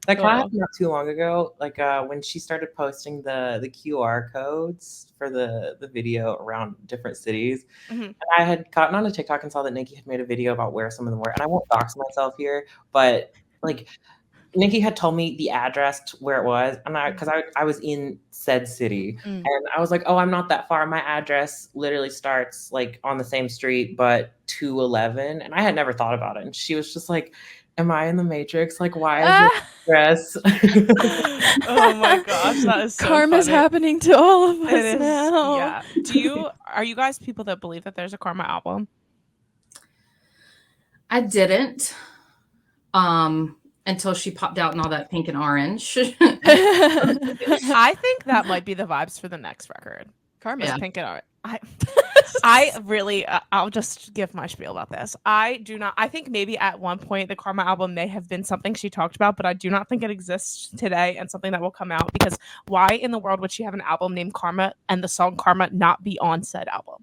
That kind of happened not too long ago, like when she started posting the QR codes for the video around different cities. And I had gotten onto TikTok and saw that Nikki had made a video about where some of them were. And I won't dox myself here, but like Nikki had told me the address to where it was, and because I was in said city, and I was like, oh, I'm not that far. My address literally starts like on the same street, but 211. And I had never thought about it. And she was just like, am I in the Matrix? Like, why is this address? Oh my gosh, that is so Karma's funny. happening to all of us It is, now. yeah. Are you guys people that believe that there's a Karma album? I didn't. Until she popped out in all that pink and orange. I think that might be the vibes for the next record. Karma's pink and orange. I really, I'll just give my spiel about this. I think maybe at one point the Karma album may have been something she talked about, but I do not think it exists today and something that will come out, because why in the world would she have an album named Karma and the song Karma not be on said album?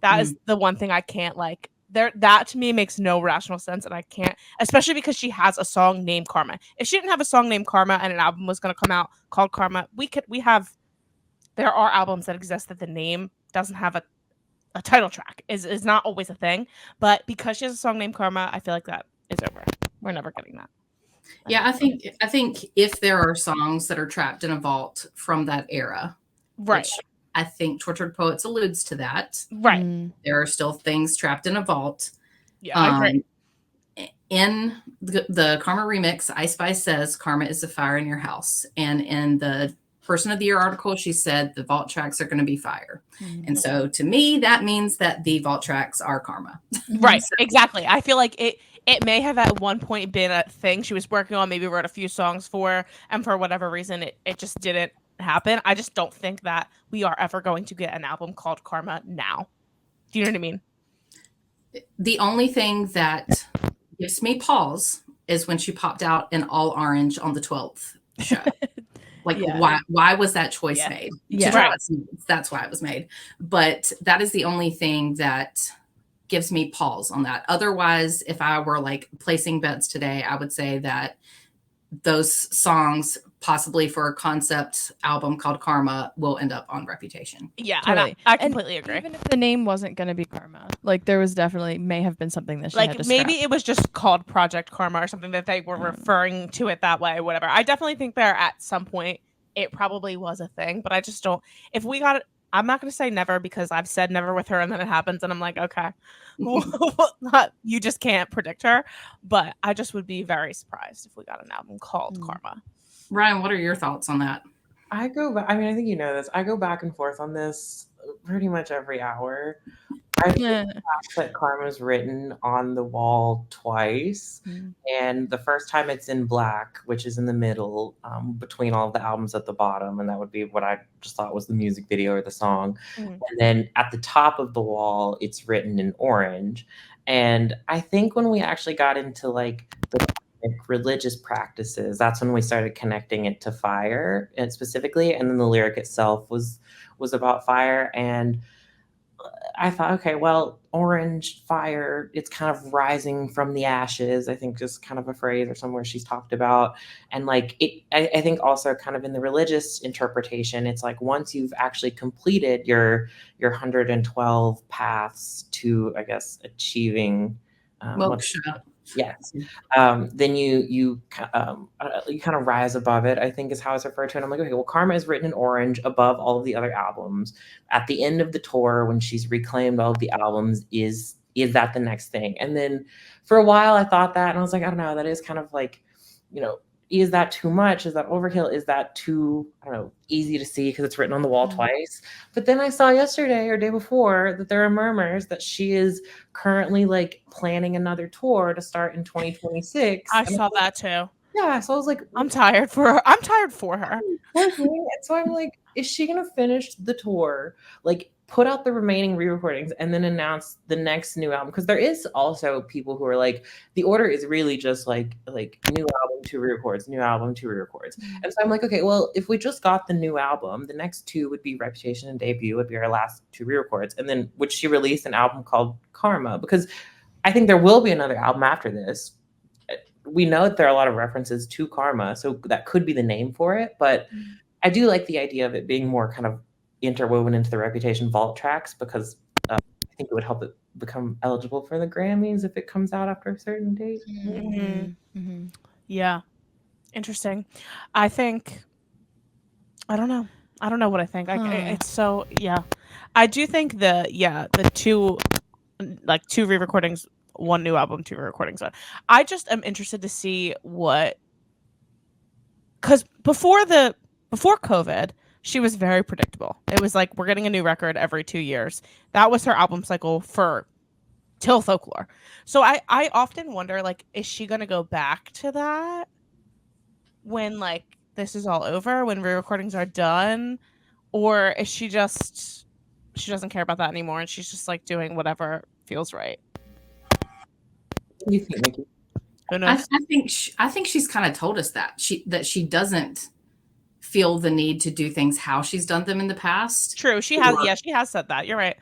That is the one thing I can't like. That to me makes no rational sense, and I can't, especially because she has a song named Karma. If she didn't have a song named Karma and an album was going to come out called Karma, there are albums that exist that the name doesn't have a title track, is not always a thing, but because she has a song named Karma, I feel like that is over. We're never getting that. Yeah, I think if there are songs that are trapped in a vault from that era, right? Which I think Tortured Poets alludes to that. Right. There are still things trapped in a vault. Yeah, I agree. In the Karma remix, Ice Spice says Karma is a fire in your house. And in the Person of the Year article, she said the vault tracks are going to be fire. And so to me, that means that the vault tracks are Karma. Right, exactly. I feel like it may have at one point been a thing she was working on, maybe wrote a few songs for, and for whatever reason, it just didn't happen. I just don't think that we are ever going to get an album called Karma now. Do you know what I mean? The only thing that gives me pause is when she popped out in all orange on the 12th show. Like, why was that choice made? Yeah. Right. That's why it was made. But that is the only thing that gives me pause on that. Otherwise, if I were like placing bets today, I would say that those songs, possibly for a concept album called Karma, will end up on Reputation. Yeah, Totally. and I And completely agree. Even if the name wasn't going to be Karma, like there was definitely may have been something that she had Like to maybe scrap. it was just called Project Karma or something that they were referring to it that way, whatever. I definitely think there at some point it probably was a thing, but I just don't. If we got it, I'm not going to say never because I've said never with her and then it happens and I'm like, okay, you just can't predict her. But I just would be very surprised if we got an album called Karma. Ryan, what are your thoughts on that? I go back. I mean, I think you know this. I go back and forth on this pretty much every hour. I think the fact that Karma's written on the wall twice, and the first time it's in black, which is in the middle, between all of the albums at the bottom, and that would be what I just thought was the music video or the song. And then at the top of the wall, it's written in orange. And I think when we actually got into like the religious practices, that's when we started connecting it to fire, and specifically, and then the lyric itself was about fire. And I thought, okay, well, orange fire, it's kind of rising from the ashes, I think, just kind of a phrase or somewhere she's talked about. And like it, I think also kind of in the religious interpretation, it's like once you've actually completed your 112 paths to, I guess, achieving Moksha. Yes. Then you kind of rise above it, I think is how it's referred to. And I'm like, okay, well, Karma is written in orange above all of the other albums. At the end of the tour, when she's reclaimed all of the albums, is that the next thing? And then for a while I thought that, and I was like, I don't know, that is kind of like, you know, is that too much? Is that overkill? Is that too, I don't know, easy to see because it's written on the wall twice? But then I saw yesterday or day before that there are murmurs that she is currently like planning another tour to start in 2026. I saw that too. Yeah, so I was like, I'm tired for her. I'm tired for her. And so I'm like, is she gonna finish the tour, like put out the remaining re-recordings and then announce the next new album? Because there is also people who are like, the order is really just like new album, 2 re-records, new album, 2 re-records. And so I'm like, okay, well, if we just got the new album, the next 2 would be Reputation and Debut, would be our last 2 re-records, and then would she release an album called Karma? Because I think there will be another album after this. We know that there are a lot of references to Karma, so that could be the name for it. But I do like the idea of it being more kind of interwoven into the Reputation vault tracks, because I think it would help it become eligible for the Grammys if it comes out after a certain date. Yeah. Interesting. I think, I don't know what I think. It's so, yeah. I do think the 2 re-recordings, 1 new album, 2 re-recordings. I just am interested to see what, because before COVID, she was very predictable. It was like, we're getting a new record every 2 years. That was her album cycle for till Folklore. So I often wonder, like, is she going to go back to that when like this is all over, when re-recordings are done? Or is she doesn't care about that anymore and she's just like doing whatever feels right? What do you think, Nikki? Who knows? I think she's kind of told us that she doesn't feel the need to do things how she's done them in the past. True. She has said that. You're right.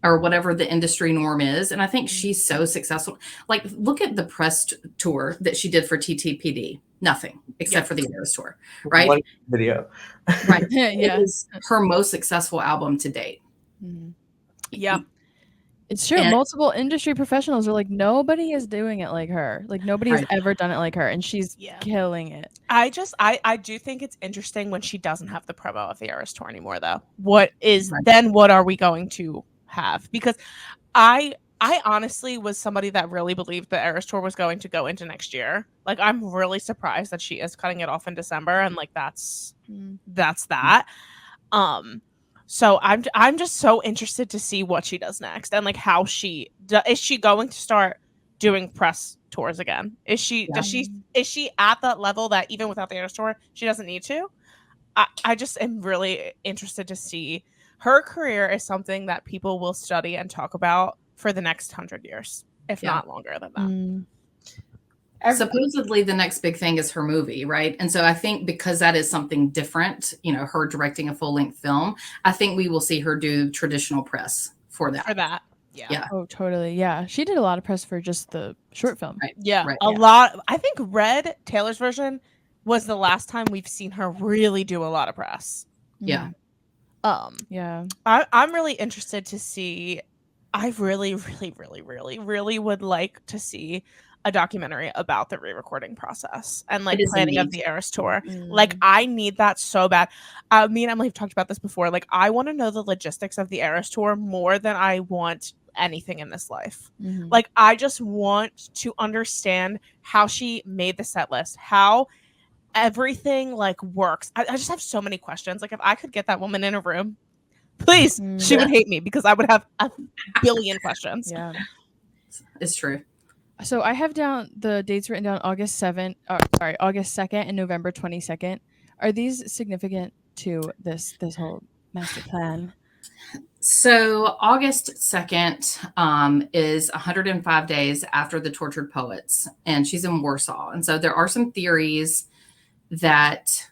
Or whatever the industry norm is. And I think she's so successful. Like, look at the press tour that she did for TTPD. Nothing except for the Eras tour, right? One video. Right. It is her most successful album to date. Yeah. It's true. Multiple industry professionals are like, nobody is doing it like her. Like, nobody has ever done it like her, and she's killing it. I do think it's interesting when she doesn't have the promo of the Eras tour anymore, though. What are we going to have? Because I honestly was somebody that really believed the Eras tour was going to go into next year. Like, I'm really surprised that she is cutting it off in December, and like that's that. So I'm just so interested to see what she does next, and like how is she going to start doing press tours again? Is she at that level that even without the Eras tour she doesn't need to? I just am really interested to see. Her career is something that people will study and talk about for the next 100 years, if not longer than that. Supposedly the next big thing is her movie, right? And so I think because that is something different, her directing a full-length film, I think we will see her do traditional press for that. Yeah. Oh, totally. Yeah. She did a lot of press for just the short film. Right. Yeah, Right. a lot. I think Red, Taylor's version, was the last time we've seen her really do a lot of press. Yeah. Yeah. I'm really interested to see. I really, really, really, really, really would like to see a documentary about the re-recording process and like It is a planning of need. the Eras tour. Mm. Like, I need that so bad. Me and Emily have talked about this before. Like, I want to know the logistics of the Eras tour more than I want anything in this life. Mhm. Like, I just want to understand how she made the set list, how everything like works. I just have so many questions. Like, if I could get that woman in a room, please, she would hate me because I would have a billion questions. Yeah. It's true. So I have down the dates written down August 2nd and November 22nd. Are these significant to this whole master plan? So August 2nd is 105 days after the Tortured Poets, and she's in Warsaw. And so there are some theories that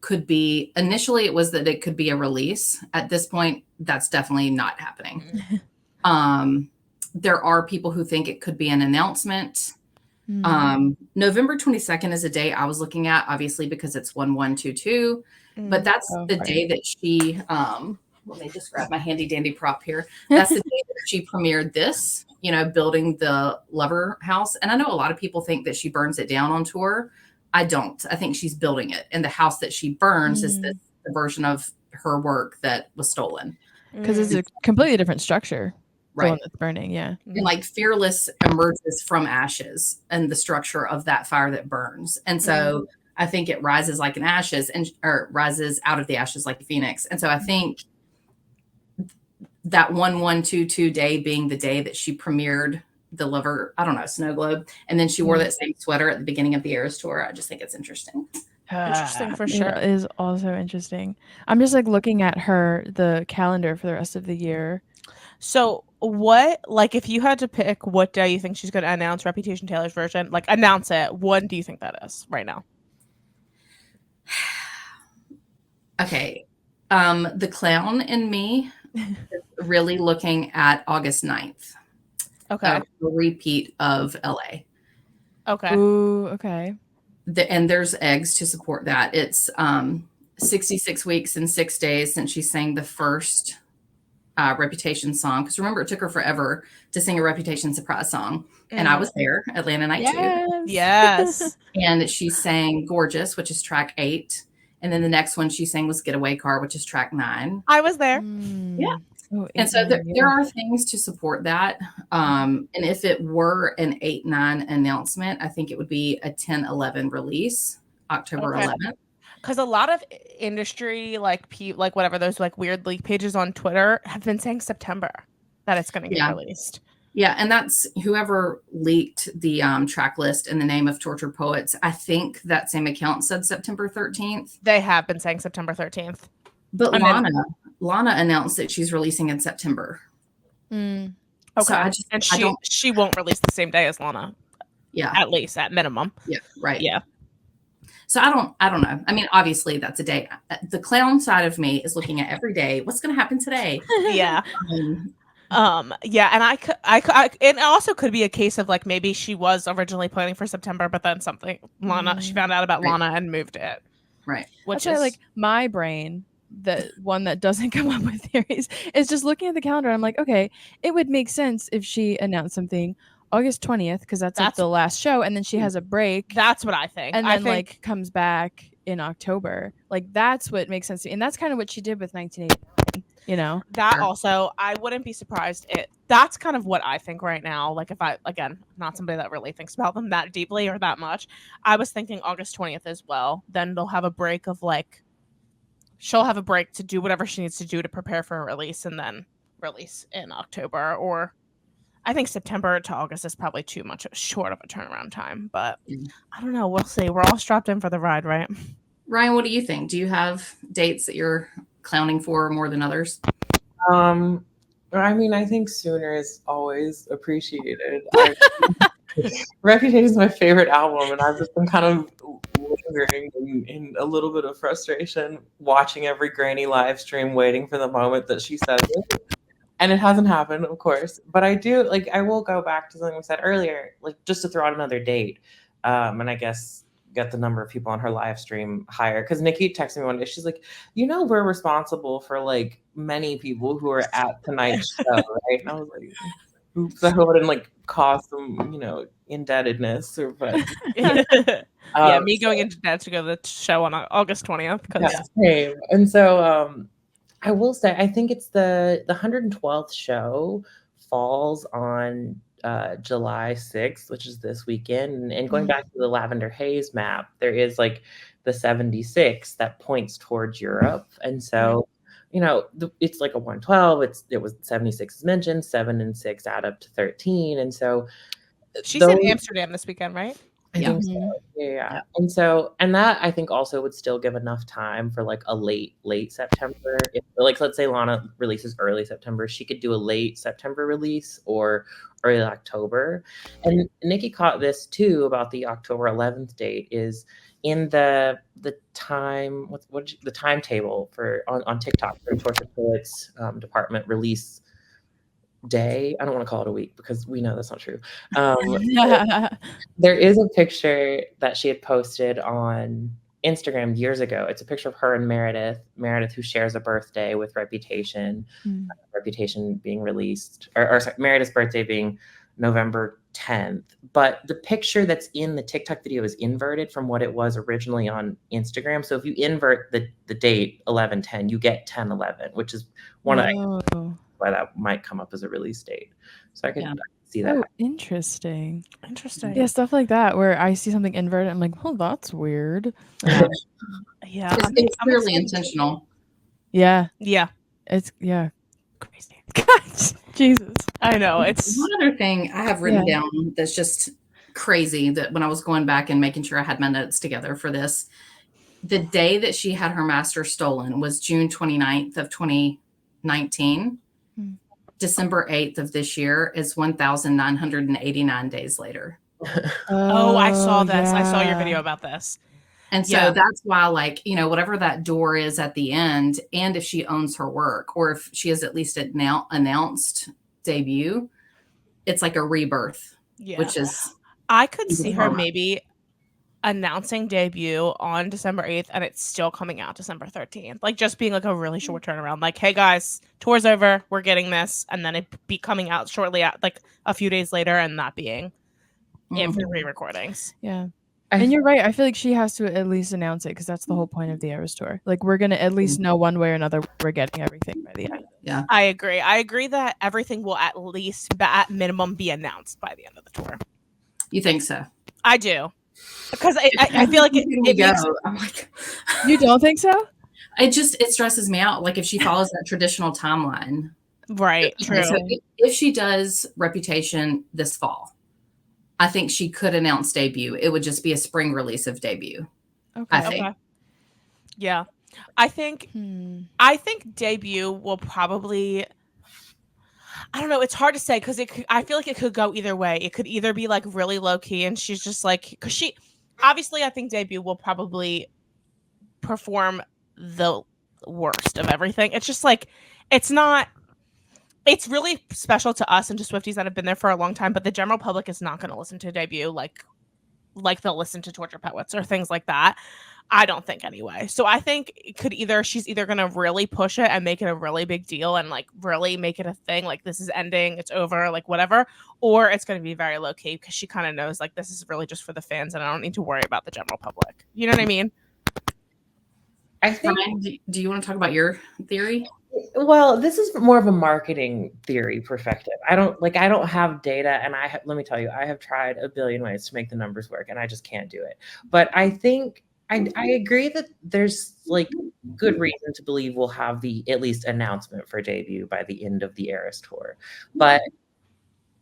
could be, initially it was that it could be a release. At this point, that's definitely not happening. There are people who think it could be an announcement. November 22nd is a day I was looking at, obviously, because it's 1122. But that's the day that she, let me just grab my handy dandy prop here. That's the day that she premiered this, building the Lover House. And I know a lot of people think that she burns it down on tour. I don't. I think she's building it. And the house that she burns is the version of her work that was stolen. Because it's a completely different structure. The Right. one that's burning, yeah. And like Fearless emerges from ashes and the structure of that fire that burns. And so I think it rises like an ashes or rises out of the ashes like a phoenix. And so I think that 1122 day being the day that she premiered the Lover, I don't know, Snow Globe. And then she wore that same sweater at the beginning of the Eras tour. I just think it's interesting. Interesting for sure. It is also interesting. I'm just like looking at the calendar for the rest of the year. So what, like, if you had to pick what day you think she's going to announce Reputation Taylor's version, like announce it, when do you think that is right now? Okay. The clown in me is really looking at August 9th. Okay. A repeat of LA. Okay. Ooh, okay. And there's eggs to support that. It's 66 weeks and 6 days since she sang the first Reputation song. Because remember, it took her forever to sing a Reputation surprise song. And I was there, Atlanta Night 2. Yes. And she sang Gorgeous, which is track 8. And then the next one she sang was Getaway Car, which is track 9. I was there. Yeah. Oh, And so there are things to support that. And if it were an 8-9 announcement, I think it would be a 10-11 release, October 11th. Because a lot of industry, like whatever, those like weird leak pages on Twitter have been saying September that it's going to get released. Yeah, and that's whoever leaked the track list in the name of Tortured Poets. I think that same account said September 13th. They have been saying September 13th. But Lana announced that she's releasing in September. Okay. So she won't release the same day as Lana. Yeah. At least, at minimum. Yeah, right. Yeah. So I don't know. I mean, obviously that's a day. The clown side of me is looking at every day. What's going to happen today? Yeah. Yeah, and it also could be a case of like maybe she was originally planning for September, but then she found out about Lana and moved it. Right. Which is like my brain, the one that doesn't come up with theories, is just looking at the calendar. I'm like, okay, it would make sense if she announced something August 20th, because that's like the last show, and then she has a break. That's what I think. And then like comes back in October. Like that's what makes sense to me. And that's kind of what she did with 1989. That also, I wouldn't be surprised. That's kind of what I think right now. Like if I, again, not somebody that really thinks about them that deeply or that much, I was thinking August 20th as well. Then they'll have a break of like, she'll have a break to do whatever she needs to do to prepare for a release and then release in October. Or I think September to August is probably too much short of a turnaround time, but I don't know. We'll see. We're all strapped in for the ride, right? Ryan, what do you think? Do you have dates that you're clowning for more than others? I mean, I think sooner is always appreciated. Reputation is my favorite album, and I've just been kind of lingering in a little bit of frustration, watching every Granny live stream, waiting for the moment that she says it. And it hasn't happened, of course. But I do, like, I will go back to something we said earlier, like, just to throw out another date. And I guess get the number of people on her live stream higher. Because Nikki texted me one day, she's like, we're responsible for, like, many people who are at tonight's show, right? And I was like, oops, I hope I didn't, like, cause some, indebtedness. But yeah, me going into debt to go to the show on August 20th. Yeah, same. And so I will say, I think it's the 112th show falls on July 6th, which is this weekend. And going back to the Lavender Haze map, there is like the 76 that points towards Europe. And so, it's like a 112. It was 76 is mentioned, 7 and 6 add up to 13. And so she's in Amsterdam this weekend, right? I think so. Yeah. And that I think also would still give enough time for like a late September. If, like, let's say Lana releases early September, she could do a late September release or early October. And Nikki caught this too about the October 11th date is in the time the timetable for on TikTok for Torture Poets department release day. I don't want to call it a week because we know that's not true. There is a picture that she had posted on Instagram years ago. It's a picture of her and Meredith who shares a birthday with Reputation. Reputation being released, or sorry, Meredith's birthday being November 10th. But the picture that's in the TikTok video is inverted from what it was originally on Instagram. So if you invert the date 11/10, you get 10/11, which is one of why that might come up as a release date. So I can see that. Oh, interesting. Yeah, stuff like that where I see something inverted, I'm like, well, that's weird. Yeah. It's clearly intentional. Yeah. It's crazy. God, Jesus. I know. It's one other thing I have written down that's just crazy, that when I was going back and making sure I had my notes together for this, the day that she had her master stolen was June 29th of 2019. December 8th of this year is 1,989 days later. I saw this. I saw your video about this. And so that's why, like, whatever that door is at the end, and if she owns her work, or if she has at least announced debut, it's like a rebirth, which is... I could see her maybe announcing debut on December 8th and it's still coming out December 13th. Like, just being like a really short turnaround. Like, hey guys, tour's over, we're getting this, and then it be coming out shortly like a few days later, and that being in for re-recordings. Yeah. And you're right. I feel like she has to at least announce it because that's the whole point of the Eras Tour. Like, we're going to at least know one way or another we're getting everything by the end. Yeah. I agree that everything will at least, at minimum, be announced by the end of the tour. You think so? I do. Because I feel like I'm like, you don't think so? It stresses me out. Like, if she follows that traditional timeline. Right. True. So if she does Reputation this fall, I think she could announce debut. It would just be a spring release of debut. Okay. I think. Okay. Yeah. I think debut will probably, I don't know. It's hard to say because I feel like it could go either way. It could either be like really low key and she's just like, because she, obviously I think debut will probably perform the worst of everything. It's just like, it's really special to us and to Swifties that have been there for a long time, but the general public is not going to listen to debut like they'll listen to Torture Poets or things like that. I don't think anyway. So I think she's either going to really push it and make it a really big deal and like really make it a thing, like this is ending, it's over, like whatever, or it's going to be very low key because she kind of knows like this is really just for the fans and I don't need to worry about the general public. You know what I mean? I think. Ryan, do you want to talk about your theory? Well, this is more of a marketing theory perspective. I don't have data, and let me tell you, I have tried a billion ways to make the numbers work, and I just can't do it. But I think I agree that there's like good reason to believe we'll have the at least announcement for debut by the end of the Eras Tour. But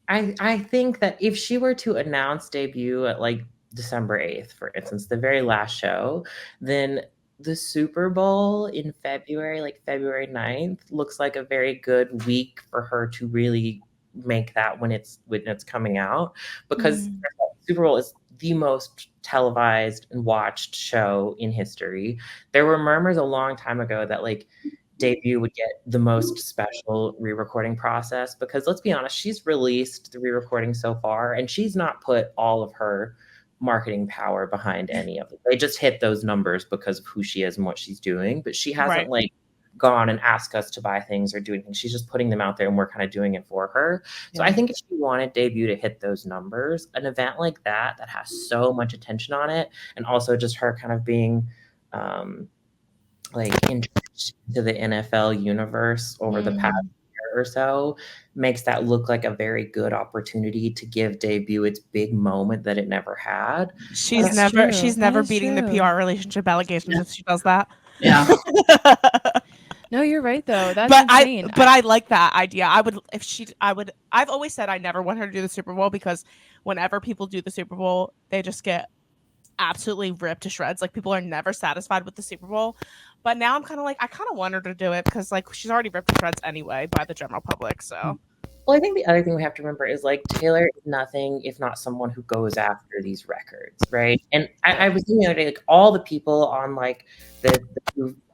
I think that if she were to announce debut at like December 8th, for instance, the very last show, then the Super Bowl in February, like February 9th, looks like a very good week for her to really make that when it's coming out, because Super Bowl is the most televised and watched show in history. There were murmurs a long time ago that like Debut would get the most special re-recording process, because let's be honest, she's released the re-recording so far and she's not put all of her marketing power behind any of it. They just hit those numbers because of who she is and what she's doing, but she hasn't like gone and asked us to buy things or do anything. She's just putting them out there and we're kind of doing it for her. So I think if she wanted Debut to hit those numbers, an event like that has so much attention on it, and also just her kind of being like introduced to the NFL universe over the past year or so, makes that look like a very good opportunity to give Debut its big moment that it never had. She's never beating the PR relationship allegations if she does that. Yeah. No, you're right though. That's insane. I like that idea. I've always said I never want her to do the Super Bowl, because whenever people do the Super Bowl, they just get absolutely ripped to shreds. Like, people are never satisfied with the Super Bowl. But now I'm kind of like, I kind of want her to do it, because like she's already ripped to shreds anyway by the general public. So well, I think the other thing we have to remember is like Taylor is nothing if not someone who goes after these records, right? And I was thinking the other day, like all the people on like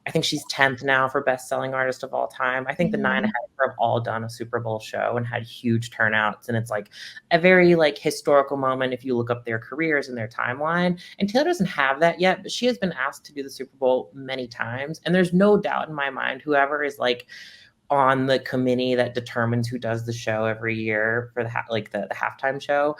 I think she's 10th now for best-selling artist of all time. I think the 9 ahead of her have all done a Super Bowl show and had huge turnouts, and it's like a very like historical moment if you look up their careers and their timeline. And Taylor doesn't have that yet, but she has been asked to do the Super Bowl many times, and there's no doubt in my mind whoever is like on the committee that determines who does the show every year for the halftime show,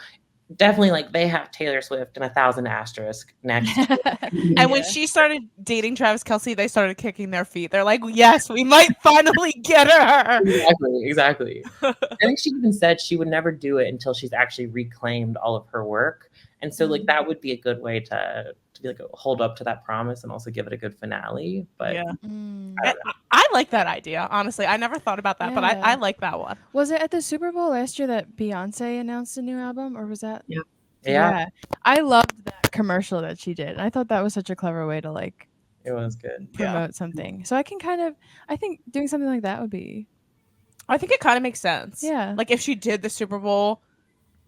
definitely like they have Taylor Swift and 1,000 asterisks next to it. And when she started dating Travis Kelce, they started kicking their feet. They're like, yes, we might finally get her. Exactly. I think she even said she would never do it until she's actually reclaimed all of her work. And so like that would be a good way to be like hold up to that promise and also give it a good finale. But yeah, I like that idea. Honestly, I never thought about that, but I like that one. Was it at the Super Bowl last year that Beyonce announced a new album, or was that? Yeah. I loved that commercial that she did. I thought that was such a clever way to like. It was good. Promote something. So I think doing something like that would be. I think it kind of makes sense. Yeah. Like if she did the Super Bowl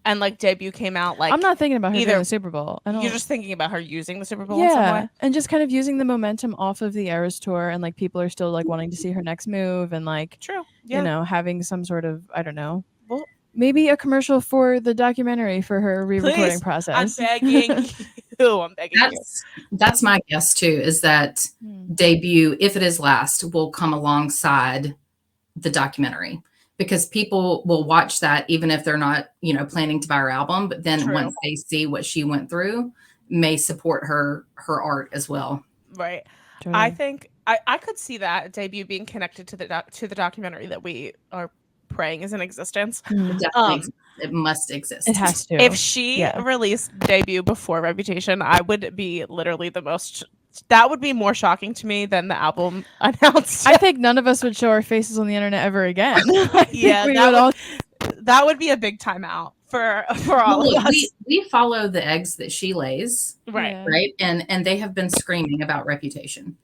and like Debut came out, like I'm not thinking about her doing the Super Bowl. You're just thinking about her using the Super Bowl in some way. And just kind of using the momentum off of the Eras tour, and like people are still like wanting to see her next move, and like you know, having some sort of, I don't know, maybe a commercial for the documentary for her re-recording process. I'm begging you. That's my guess too, is that Debut, if it is last, will come alongside the documentary. Because people will watch that even if they're not, you know, planning to buy her album, but then once they see what she went through, may support her art as well. Right. True. I think I could see that Debut being connected to the documentary that we are praying is in existence. It must exist. It has to. If she released Debut before Reputation, I would be literally that would be more shocking to me than the album announced. I think none of us would show our faces on the internet ever again. That would be a big timeout for all of us. We follow the eggs that she lays, right, and they have been screaming about Reputation.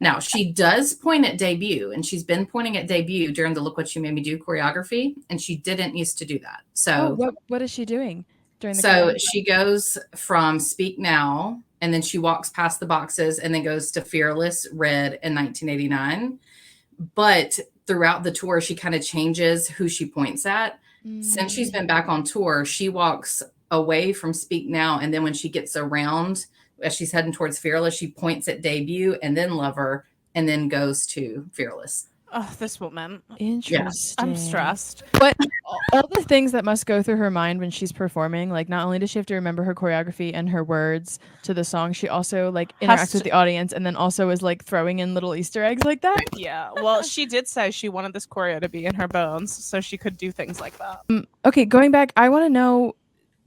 Now she does point at Debut, and she's been pointing at Debut during the "Look What You Made Me Do" choreography, and she didn't used to do that. So what is she doing during the? So she goes from "Speak Now." And then she walks past the boxes and then goes to Fearless, Red, in 1989. But throughout the tour, she kind of changes who she points at. Since she's been back on tour, she walks away from Speak Now. And then when she gets around, as she's heading towards Fearless, she points at Debut and then Lover and then goes to Fearless. Oh, this woman. Interesting. I'm stressed. But all the things that must go through her mind when she's performing, like not only does she have to remember her choreography and her words to the song, she also like interacts with the audience and then also is like throwing in little Easter eggs like that. Yeah. Well, she did say she wanted this choreo to be in her bones, so she could do things like that. Okay, going back, I want to know,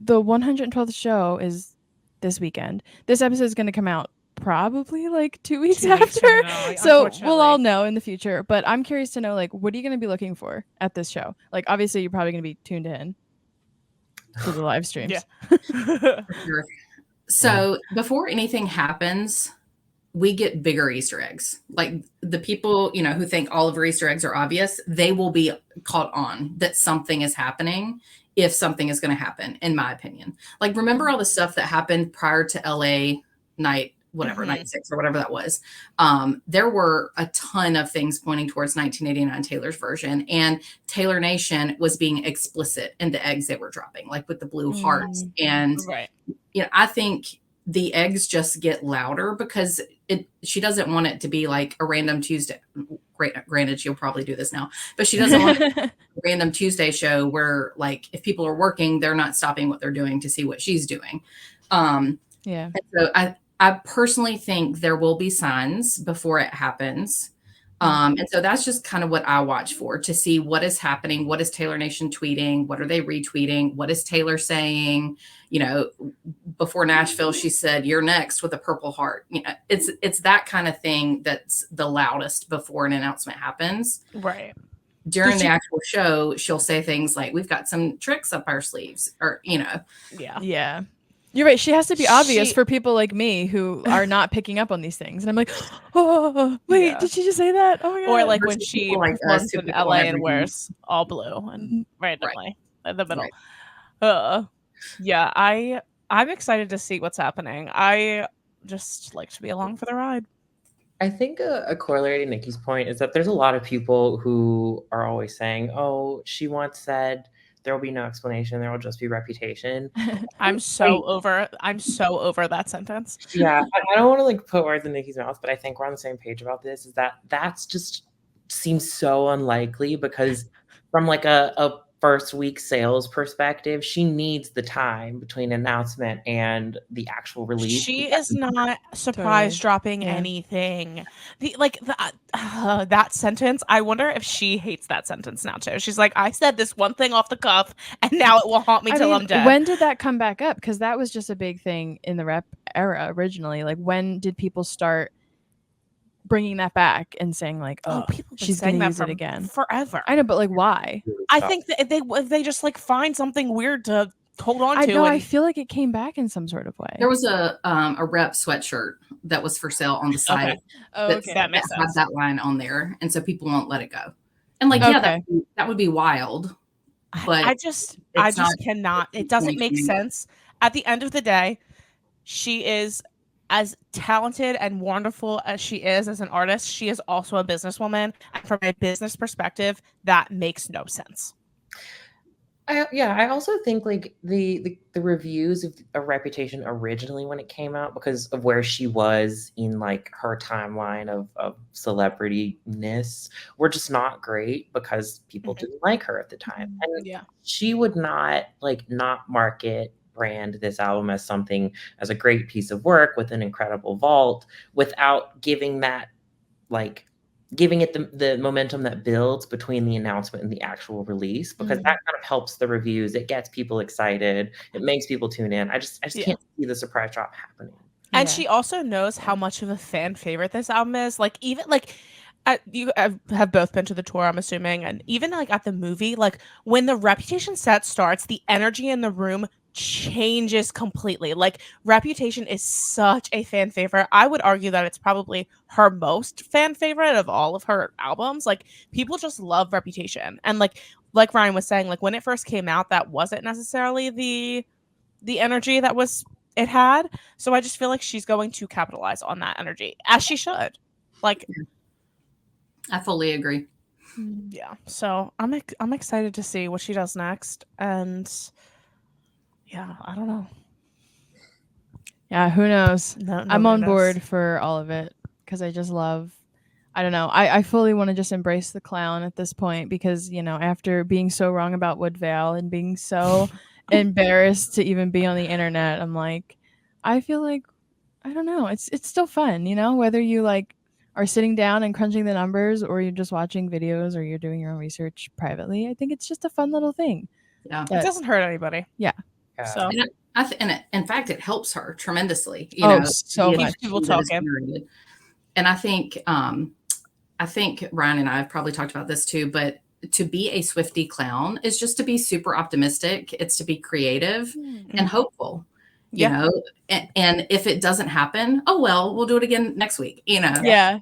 the 112th show is this weekend. This episode is going to come out probably like 2 weeks after, so we'll all know in the future. But I'm curious to know, like, what are you going to be looking for at this show? Like, obviously you're probably going to be tuned in to the live streams. So before anything happens, we get bigger Easter eggs. Like the people, you know, who think all of her Easter eggs are obvious, they will be caught on that something is happening if something is going to happen, in my opinion. Like, remember all the stuff that happened prior to LA night whatever, 96 or whatever that was. There were a ton of things pointing towards 1989 Taylor's version, and Taylor Nation was being explicit in the eggs they were dropping, like with the blue hearts. And, I think the eggs just get louder because she doesn't want it to be like a random Tuesday. Granted, she'll probably do this now, but she doesn't want a random Tuesday show where, like, if people are working, they're not stopping what they're doing to see what she's doing. So I personally think there will be signs before it happens. And so that's just kind of what I watch for, to see what is happening. What is Taylor Nation tweeting? What are they retweeting? What is Taylor saying? Before Nashville, she said, "You're next," with a purple heart. It's that kind of thing that's the loudest before an announcement happens. Right. During the actual show, she'll say things like, "We've got some tricks up our sleeves," or, Yeah. You're right. She has to be obvious for people like me who are not picking up on these things. And I'm like, oh, wait, did she just say that? Oh my God. Or like when she performs in LA and wears all blue and randomly in the middle. Right. I'm excited to see what's happening. I just like to be along for the ride. I think a corollary to Nikki's point is that there's a lot of people who are always saying, oh, she once said there will be no explanation, there will just be reputation. I'm so over that sentence. Yeah, I don't want to like put words in Nikki's mouth, but I think we're on the same page about this. Is that's just seems so unlikely, because from like a first week sales perspective, she needs the time between announcement and the actual release. She is not surprise dropping anything. That sentence, I wonder if she hates that sentence now too. She's like, I said this one thing off the cuff and now it will haunt me till I'm dead. When did that come back up? Because that was just a big thing in the rep era originally. Like, when did people start bringing that back and saying like, oh, she's gonna use it again forever? I know, but like, why? I think that they just like find something weird to hold on to. I feel like it came back in some sort of way. There was a rep sweatshirt that was for sale on the site. That makes sense. Had that line on there, and so people won't let it go. And like, that would be wild. But I just cannot. It doesn't make sense. At the end of the day, she is as talented and wonderful as she is as an artist. She is also a businesswoman, and from a business perspective, that makes no sense. I also think like the reviews of a Reputation originally when it came out, because of where she was in like her timeline of celebrityness, were just not great because people didn't like her at the time. And she would not market brand this album as something, as a great piece of work with an incredible vault, without giving that, like, giving it the momentum that builds between the announcement and the actual release, because that kind of helps the reviews. It gets people excited. It makes people tune in. I just can't see the surprise drop happening. And she also knows how much of a fan favorite this album is. Like, even like, you have both been to the tour, I'm assuming, and even like at the movie, like when the Reputation set starts, the energy in the room changes completely. Like, Reputation is such a fan favorite. I would argue that it's probably her most fan favorite of all of her albums. Like, people just love Reputation. And like Ryan was saying, like when it first came out, that wasn't necessarily the energy that it had. So I just feel like she's going to capitalize on that energy, as she should. Like, I fully agree. Yeah. So I'm excited to see what she does next. And yeah, I don't know. Yeah, who knows? I'm on knows. board for all of it, because I just love, I don't know. I fully want to just embrace the clown at this point, because, after being so wrong about Woodvale and being so embarrassed to even be on the internet, I'm like, I feel like, I don't know. It's still fun, whether you like are sitting down and crunching the numbers, or you're just watching videos, or you're doing your own research privately. I think it's just a fun little thing. Yeah. It doesn't hurt anybody. Yeah. So, in fact, it helps her tremendously. So much. People talking. And I think Ryan and I have probably talked about this too, but to be a Swiftie clown is just to be super optimistic. It's to be creative and hopeful. You know, and if it doesn't happen, oh well, we'll do it again next week. Yeah.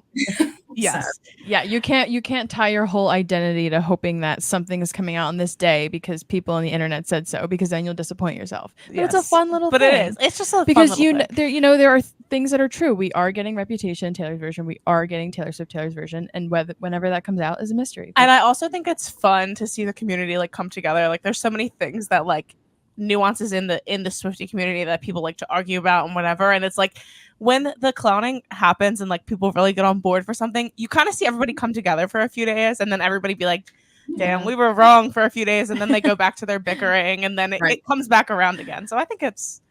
Yes. So, Yeah, you can't tie your whole identity to hoping that something is coming out on this day because people on the internet said so, because then you'll disappoint yourself. But it's a Yes. fun little But thing. it is. It's just a Because fun little thing. there are things that are true. We are getting Reputation, Taylor's version. We are getting Taylor Swift, Taylor's version, and whenever that comes out is a mystery. And I also think it's fun to see the community like come together. Like there's so many things that like nuances in the Swiftie community that people like to argue about and whatever. And it's like when the clowning happens and like people really get on board for something, you kind of see everybody come together for a few days and then everybody be like, damn, we were wrong for a few days, and then they go back to their bickering and then it comes back around again. So I think it's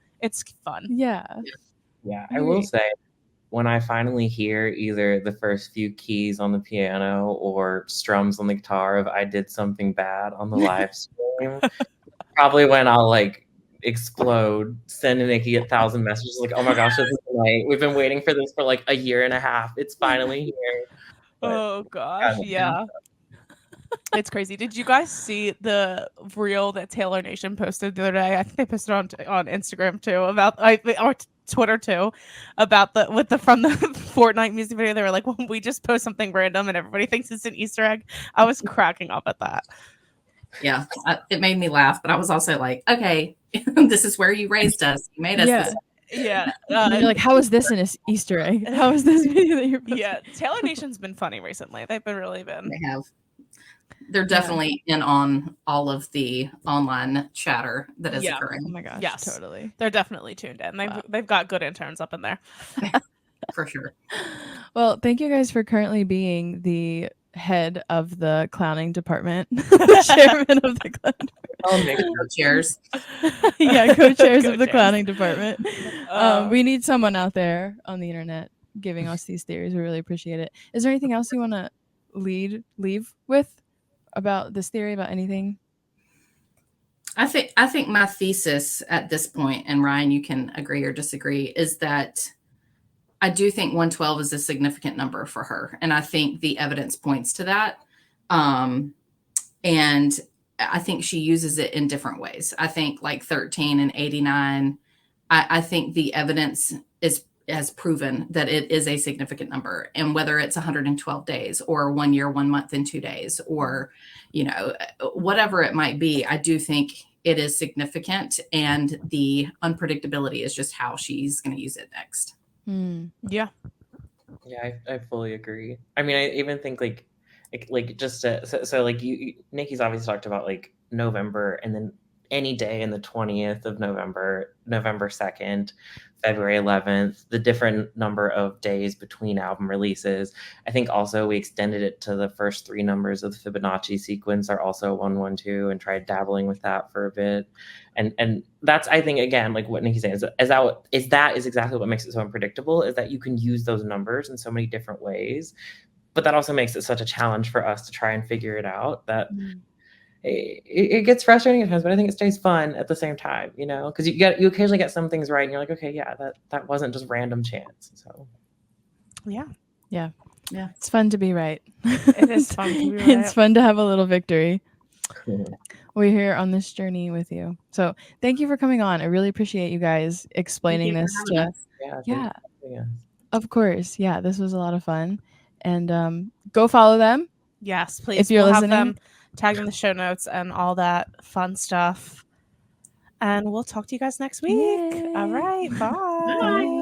fun. Yeah. Yeah, I will say, when I finally hear either the first few keys on the piano or strums on the guitar of I Did Something Bad on the live stream, probably when I'll like explode, send Nikki 1,000 messages like, oh my gosh, this is late. We've been waiting for this for like a year and a half. It's finally here. But, oh gosh, yeah. It's crazy. Did you guys see the reel that Taylor Nation posted the other day? I think they posted on Instagram too about or Twitter too about from the Fortnite music video. They were like, well, we just post something random and everybody thinks it's an Easter egg. I was cracking up at that. Yeah, it made me laugh, but I was also like, okay, this is where you raised us. You made us this. Yeah. You're like, how is this an Easter egg? How is this video that you're posting? Yeah, Taylor Nation's been funny recently. They've been really been. They have. They're definitely in on all of the online chatter that is occurring. Oh my gosh, yes, totally. They're definitely tuned in. They've got good interns up in there. For sure. Well, thank you guys for currently being the head of the clowning department, the chairman of the clowning Co-chairs. yeah, co-chairs of the clowning department. We need someone out there on the internet giving us these theories. We really appreciate it. Is there anything else you want to leave with about this theory, about anything? I think my thesis at this point, and Ryan, you can agree or disagree, is that I do think 112 is a significant number for her. And I think the evidence points to that. And I think she uses it in different ways. I think like 13 and 89, I think the evidence has proven that it is a significant number. And whether it's 112 days or 1 year, 1 month, and 2 days, or, whatever it might be, I do think it is significant. And the unpredictability is just how she's going to use it next. Yeah. Yeah, I fully agree. I mean, I even think like just so like Nikki's obviously talked about like November, and then any day in the 20th of November, November 2nd, February 11th, the different number of days between album releases. I think also we extended it to the first 3 numbers of the Fibonacci sequence are also 112, and tried dabbling with that for a bit. And that's, I think, again, like what Nikki says, is exactly what makes it so unpredictable, is that you can use those numbers in so many different ways. But that also makes it such a challenge for us to try and figure it out, that it gets frustrating at times, but I think it stays fun at the same time, because you occasionally get some things right and you're like, okay, yeah, that wasn't just random chance. So yeah, it's fun to be right. It is fun to be right. It's fun to have a little victory. We're here on this journey with you, so thank you for coming on. I really appreciate you guys explaining this to yeah. Of course, yeah, this was a lot of fun. And go follow them. Yes, please. If you're listening, have them tagged in the show notes and all that fun stuff. And we'll talk to you guys next week. Yay. All right. Bye. Bye.